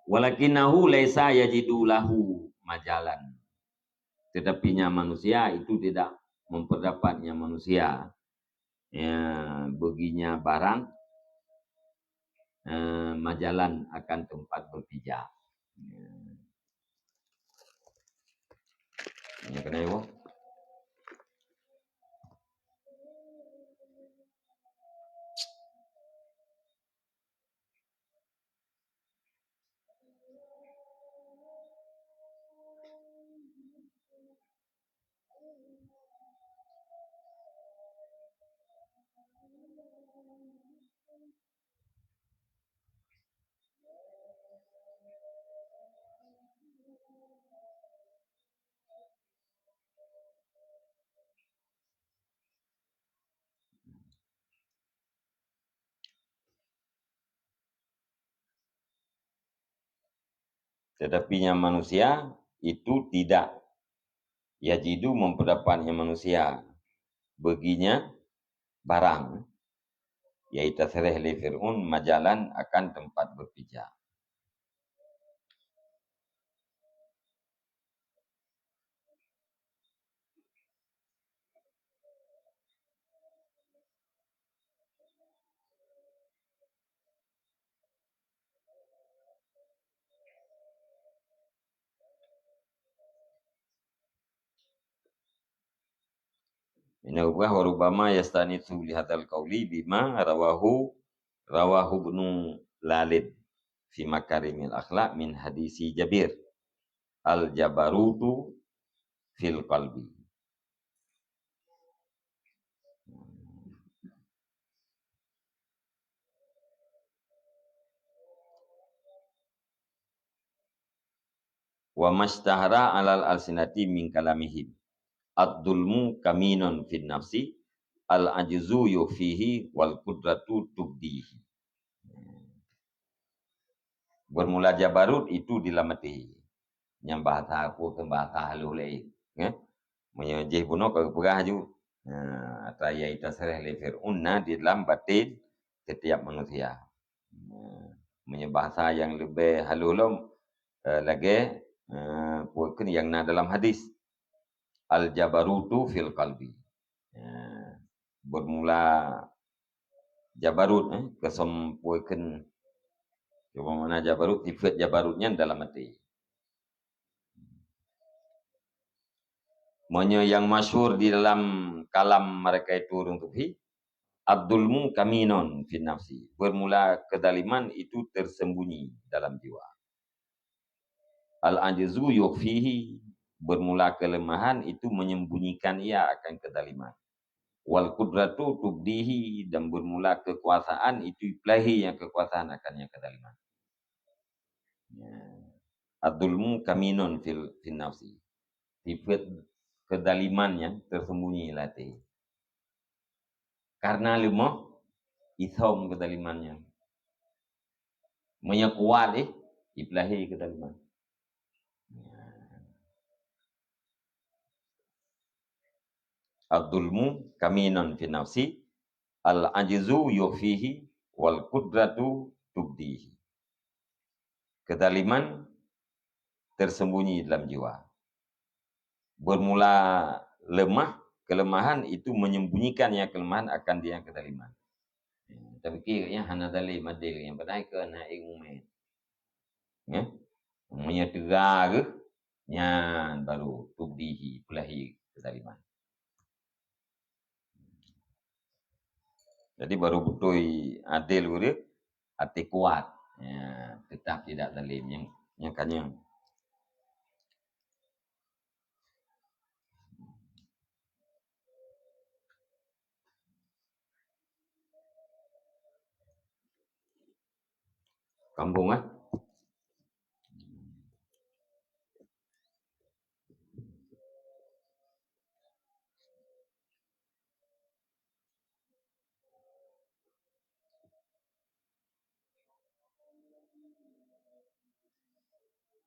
Walakinahu laisa yajidu lahu majalan. Tetapinya manusia itu tidak memperdapatnya manusia. Ya, baginya barang majalan akan tempat berpijak. Ya, kena ibu. Tetapinya manusia itu tidak yajidu memperdapatnya manusia. Baginya barang yaitu sereh li Fir'aun majalan akan tempat berpijak. Innahu wa rubama yastanitsu li hadzal qauli bima rawahu ibnu Lalid fi makarimil akhlaq min hadisi Jabir al jabarutu fil qalbi. Wa mashtahara alal alsinati min kalamihim ad-dulmu kaminun fin nafsi al-ajzu yufihi wal qudratu tubdihi. Bermula jabarut itu dilamati. Yang bahasa aku ke bahasa halu lain. Ya? Menyejih puno ke pegah ju. Ataya ita sereh li Fir'aun di dalam batin setiap manusia. Bahasa yang lebih halulum lagi bukan yang dalam hadis. Al-jabarutu fil qalbi. Bermula jabarut kesempuikan coba mana jabarut sifat jabarutnya dalam hati. Yang masyhur di dalam kalam mereka itu orang Sufi, ad-dulmu kaminun fi nafsi. Bermula kedaliman itu tersembunyi dalam jiwa. Al-ajzu yufihi, bermula kelemahan itu menyembunyikan ia akan kedaliman. Wal qudratu tubdihi, dan bermula kekuasaan itu iplahi yang kekuasaan akan yang kedaliman. Ad-dulmu kaminun fil nafsi. Sifat kedalimannya tersembunyi latih. Karena lemah ithom kedalimannya. Menyekuat iplahi kedaliman. Ad-dulmu kaminun fi nafsi al-ajzu yufihi wal qudratu tubdihi. Kedaliman tersembunyi dalam jiwa. Bermula lemah, kelemahan itu menyembunyikan yang kelemahan akan dia kedaliman. Tapi kira hana dalim adil yang padai ke na ilmu ya. Punya terang ke nyan baru tubdihi pelahi kezaliman. Jadi baru betul adil dia hati kuat. Ya, tetap tidak zalim yang kanyang. Kampung ah.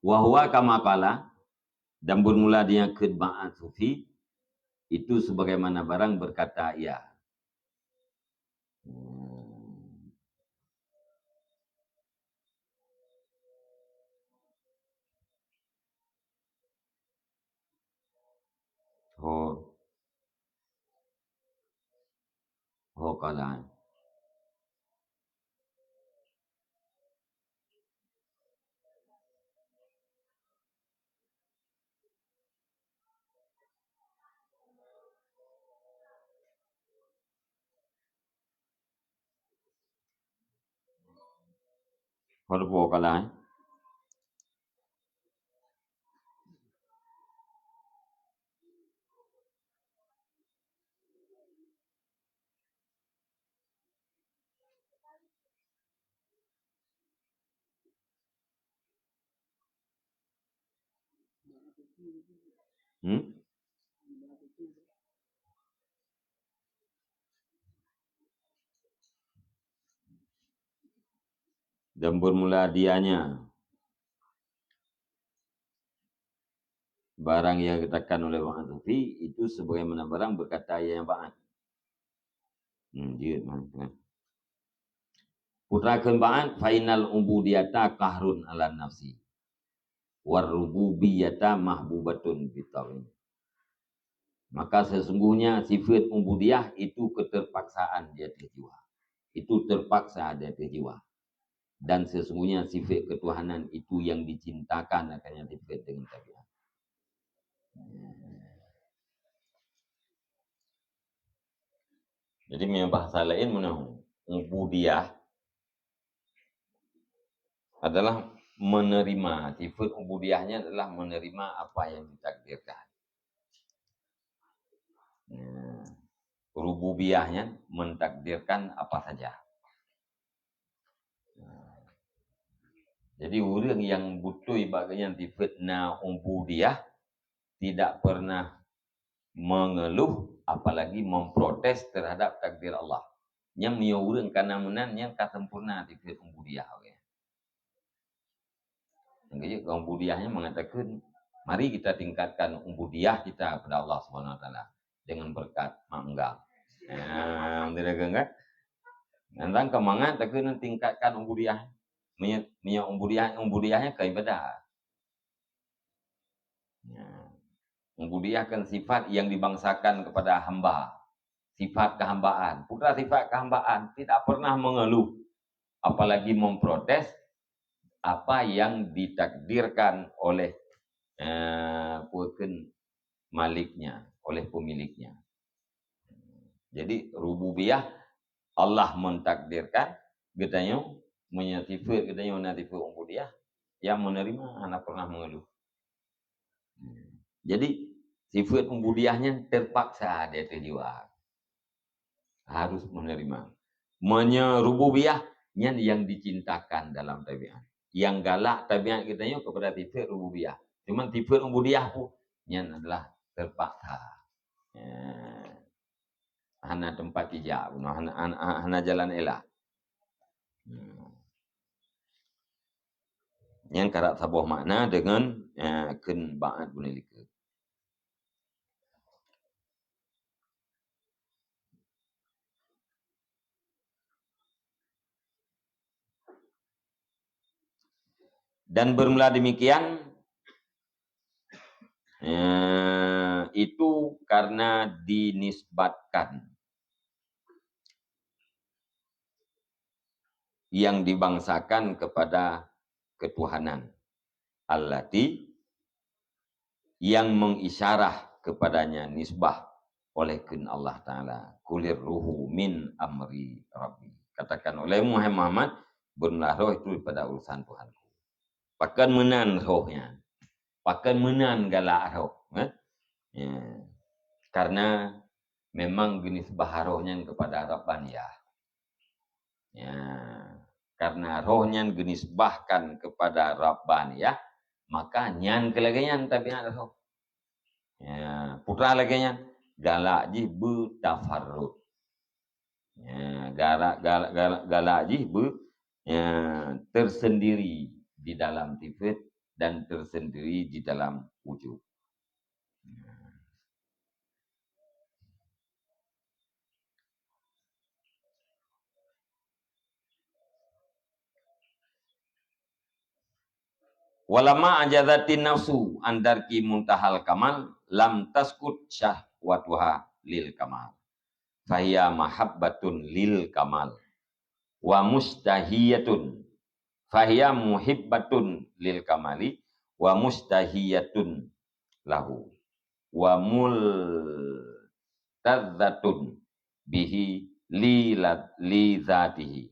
Wahwa kama qala dan bermula dia kedba'at sufi itu sebagaimana barang berkata ia. Oh, oh qala. Oh qala. Hmm? Dan bermula dianya barang yang dikatakan oleh Ba'at Sufi itu sebagaimana barang berkata yang Ba'at. Dia kan. Putrakan Ba'at final ubudiyata qahrun ala nafsi. Warububiyata mahbubatun bitawin. Maka sesungguhnya sifat ubudiyah itu keterpaksaan di atas jiwa. Itu terpaksa di atas jiwa. Dan sesungguhnya sifat ketuhanan itu yang dicintakan akan sifat dengan tabiat. Jadi punya bahasa lain menahu. Ubudiyah adalah menerima. Sifat ubudiyahnya adalah menerima apa yang ditakdirkan. Rububiyahnya mentakdirkan apa saja. Jadi orang yang butuh bagian sifat ubudiyah tidak pernah mengeluh apalagi memprotes terhadap takdir Allah. Yang menyuruh karena menan yang tak sempurna sifat ubudiyah. Jadi ubudiyahnya mengatakan mari kita tingkatkan ubudiyah kita kepada Allah Subhanahu wa taala dengan berkat mangga. Tidak kan? Nantang kemangat takkan tingkatkan ubudiyah. Punya ubudiyahnya ke ibadah. Ubudiyah kan sifat yang dibangsakan kepada hamba. Sifat kehambaan. Putra sifat kehambaan tidak pernah mengeluh apalagi memprotes apa yang ditakdirkan oleh maliknya, oleh pemiliknya. Jadi rububiyah Allah mentakdirkan katanya menyifat katanya menyifat ubudiyah yang menerima anak pernah mengeluh. Jadi sifat ubudiyahnya terpaksa dia terjiwa. Harus menerima. Rububiyahnya yang dicintakan dalam tabiat. Yang galak tabiat kitanya kepada sifat rububiyah. Cuma sifat ubudiyah pun yang adalah terpaksa. Hana tempat hijab, hana jalan elah. Yang karak sabuh makna dengan ken ba'at bunilika. Dan bermula demikian itu karena dinisbatkan yang dibangsakan kepada ketuhanan. Allati yang mengisyarah kepadanya nisbah oleh kun Allah Ta'ala. Kulir ruhu min amri rabbi. Katakan oleh Muhammad, benar roh itu pada urusan Tuhanku. Pakan menan rohnya. Pakan menan galak roh. Ya. Karena memang jenis baharohnya kepada Rabbaniyah. Ya. Karena rohnya jenis bahkan kepada Rabbaniyah, maka nyan kelaganya tabiat roh. Ya, putra laganya galak ji betafarrud. Ya, galak ji ya, tersendiri di dalam tifat dan tersendiri di dalam wujud. Walama ajazatin nafsu andarki muntahal kamal lam taskut syahwatuha lil kamal. Fahiya mahabbatun lil kamal wa mustahiyatun. Fahiya muhibbatun lil kamali wa mustahiyatun lahu wa multadzatun bihi li zatihi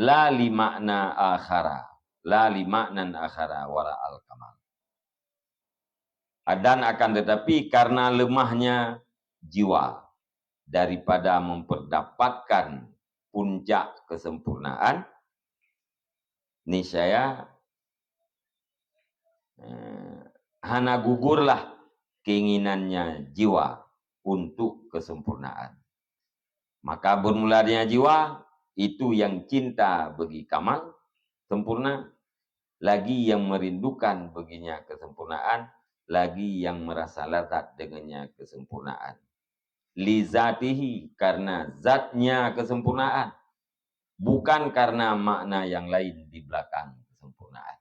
la li makna akhara la li maknan akhara wara al kamal. Dan akan tetapi karena lemahnya jiwa daripada memperdapatkan puncak kesempurnaan, niscaya hana gugurlah keinginannya jiwa untuk kesempurnaan. Maka bermulanya jiwa itu yang cinta bagi kamal, sempurna, lagi yang merindukan baginya kesempurnaan, lagi yang merasa lazat dengannya kesempurnaan. Lizatihi, karena zatnya kesempurnaan, bukan karena makna yang lain di belakang kesempurnaan.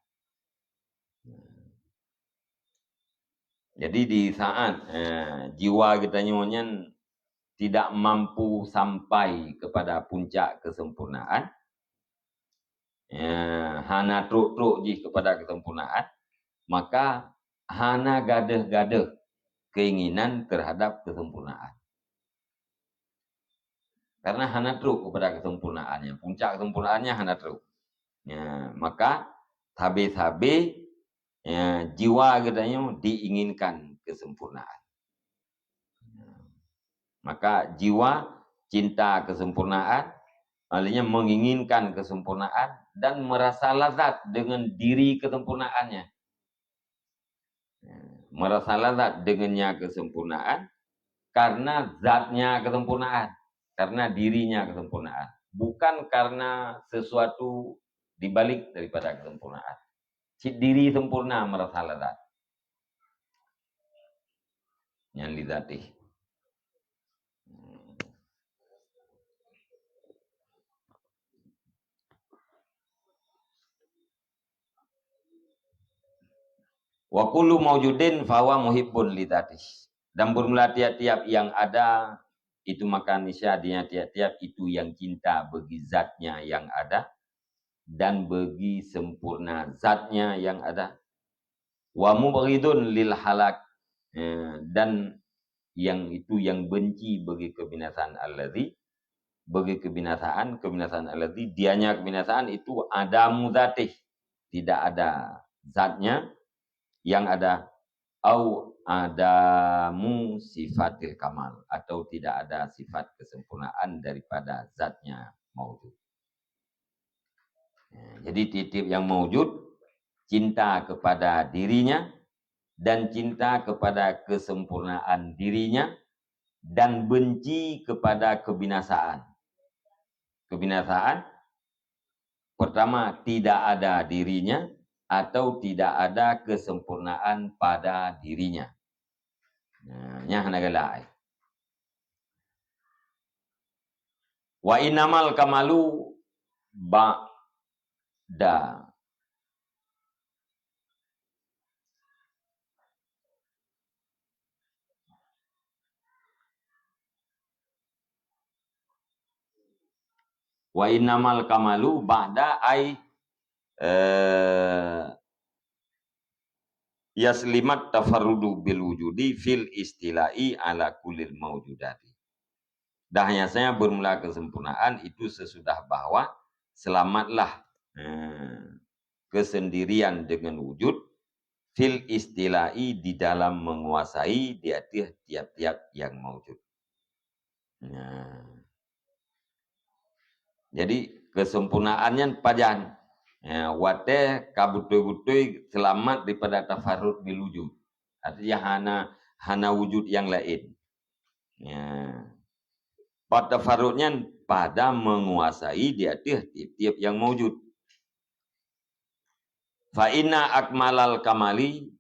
Jadi di saat jiwa kita nyonya tidak mampu sampai kepada puncak kesempurnaan, hana truk-truk ji kepada kesempurnaan, maka hana gadeh-gadeh keinginan terhadap kesempurnaan. Karena hana truk kepada kesempurnaannya, puncak kesempurnaannya hana truk. Ya, maka habis-habis jiwa katanya diinginkan kesempurnaan. Maka jiwa cinta kesempurnaan, artinya menginginkan kesempurnaan dan merasa lazat dengan diri kesempurnaannya. Merasa lazat dengannya kesempurnaan karena zatnya kesempurnaan, karena dirinya kesempurnaan, bukan karena sesuatu dibalik daripada kesempurnaan. Diri sempurna merasa lazat. Yang lidatih. Wa kullu mawjudin fahuwa muhibbun lidatih. Dan bermula tiap-tiap yang ada, itu maka niscaya tiap-tiap itu yang cinta bagi zatnya yang ada dan bagi sempurna zatnya yang ada. Wa mubghidun lil halak, dan yang itu yang benci bagi kebinasaan alladzi, bagi kebinasaan alladzi, dianya kebinasaan itu adamu dzatih, tidak ada zatnya yang ada, au adamu sifatil kamal, atau tidak ada sifat kesempurnaan daripada zatnya maujud. Jadi tiap yang maujud cinta kepada dirinya dan cinta kepada kesempurnaan dirinya dan benci kepada kebinasaan. Kebinasaan pertama tidak ada dirinya atau tidak ada kesempurnaan pada dirinya. Nya hanagalai. Wa innamal kamalu ba'da Wa innamal kamalu ba'da ay yaslimat tafarrudu bil wujudi fil istilai ala kulil mawjudati. Dah hanya saya bermula kesempurnaan itu sesudah bahwa selamatlah kesendirian dengan wujud fil istilai di dalam menguasai di atas tiap-tiap yang mawjud. Nah, jadi kesempurnaannya pajan. Wate kabutui-butui selamat daripada tafarrud bil wujud. Artinya hana wujud yang lain. Pada tafarrudnya pada menguasai di atas tiap-tiap yang mawjud. Fa inna akmalal kamali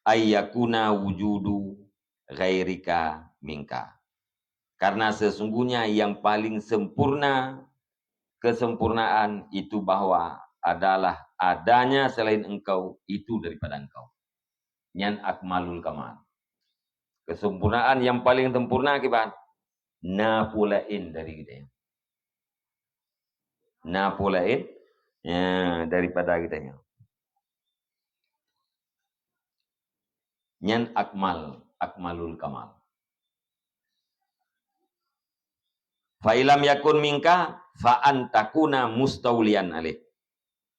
ayyakuna wujudu ghairika minka. Karena sesungguhnya yang paling sempurna kesempurnaan itu bahwa adalah adanya selain engkau itu daripada engkau. Nyan akmalul kamal. Kesempurnaan yang paling sempurna akibat na pulain dari kita. Na pulain daripada kita. Nyan akmalul kamal. Fa ilam yakun minka fa antakuna mustaulian alih.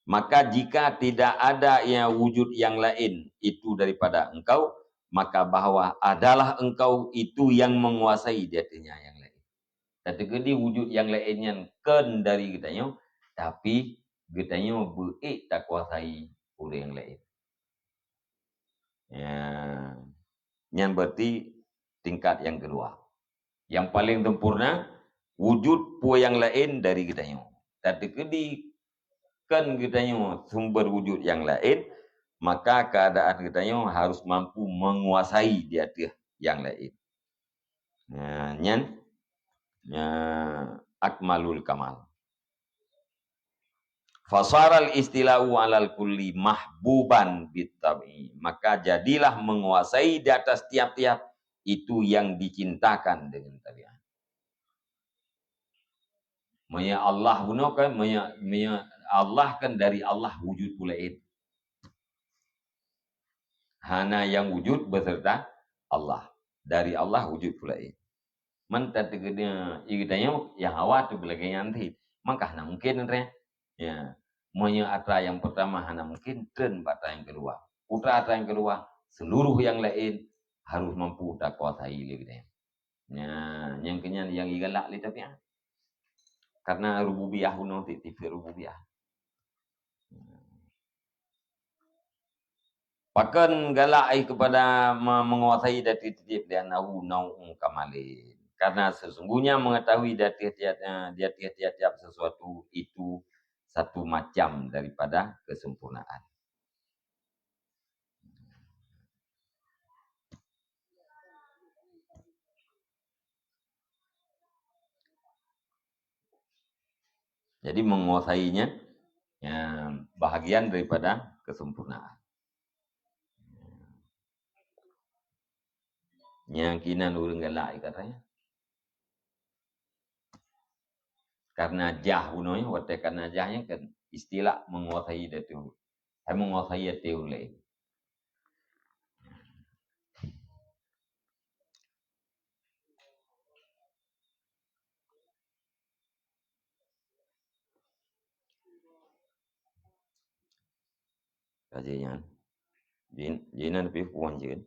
Maka jika tidak ada yang wujud yang lain itu daripada engkau, maka bahwa adalah engkau itu yang menguasai di atasnya yang lain. Tetapi wujud yang lainnya ken dari kitanya, tapi kitanya beik tak kuasai oleh yang lain. Yang berarti tingkat yang kedua. Yang paling sempurna wujud pu yang lain dari kitanya. Tetapi kan kitanya sumber wujud yang lain, maka keadaan kitanya harus mampu menguasai di atas yang lain. Nyan akmalul kamal. Fasaral istilahu alal kulli mahbuban bitabi. Maka jadilah menguasai di atas tiap-tiap itu yang dicintakan dengan tabiat. Maya Allah gunakan Allah kan dari Allah wujud pula itu. Hana yang wujud beserta Allah. Dari Allah wujud pula itu. Mentah teganya igitanya yang awal tu belakang nanti. Maka hana mungkin nanti. Ya. Maya atra yang pertama hana mungkin dan atra yang kedua. Putra atra yang kedua seluruh yang lain harus mampu tak kuasai ligitanya. Ya, yang kenyan yang igalak li tapi karena rububiyah guna titik rububiyah. Pakan galak kepada menguasai dari tiap dia nahu nau'un kamalin. Karena sesungguhnya mengetahui dari tiap sesuatu itu satu macam daripada kesempurnaan. Jadi menguasainya bahagian daripada kesempurnaan. Yang kinan urang galak katanya. Karena jah unonya, waktu karena jahnya kan istilah menguasai itu. Saya menguasai itu oleh. Kajian. Jinan lebih puan je.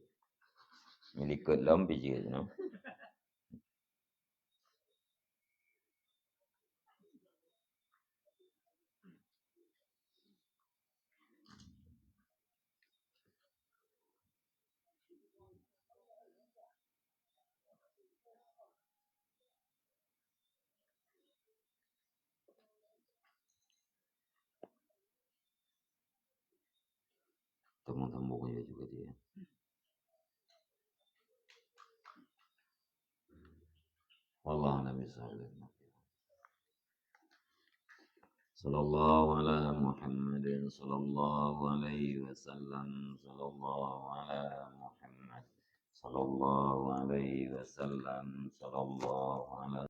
Milik kelam biji je. Temu-temu juga dia. Wallahu a'lam bishawab. Sallallahu ala Muhammadin sallallahu alaihi wasallam sallallahu ala Muhammad sallallahu alaihi wasallam sallallahu ala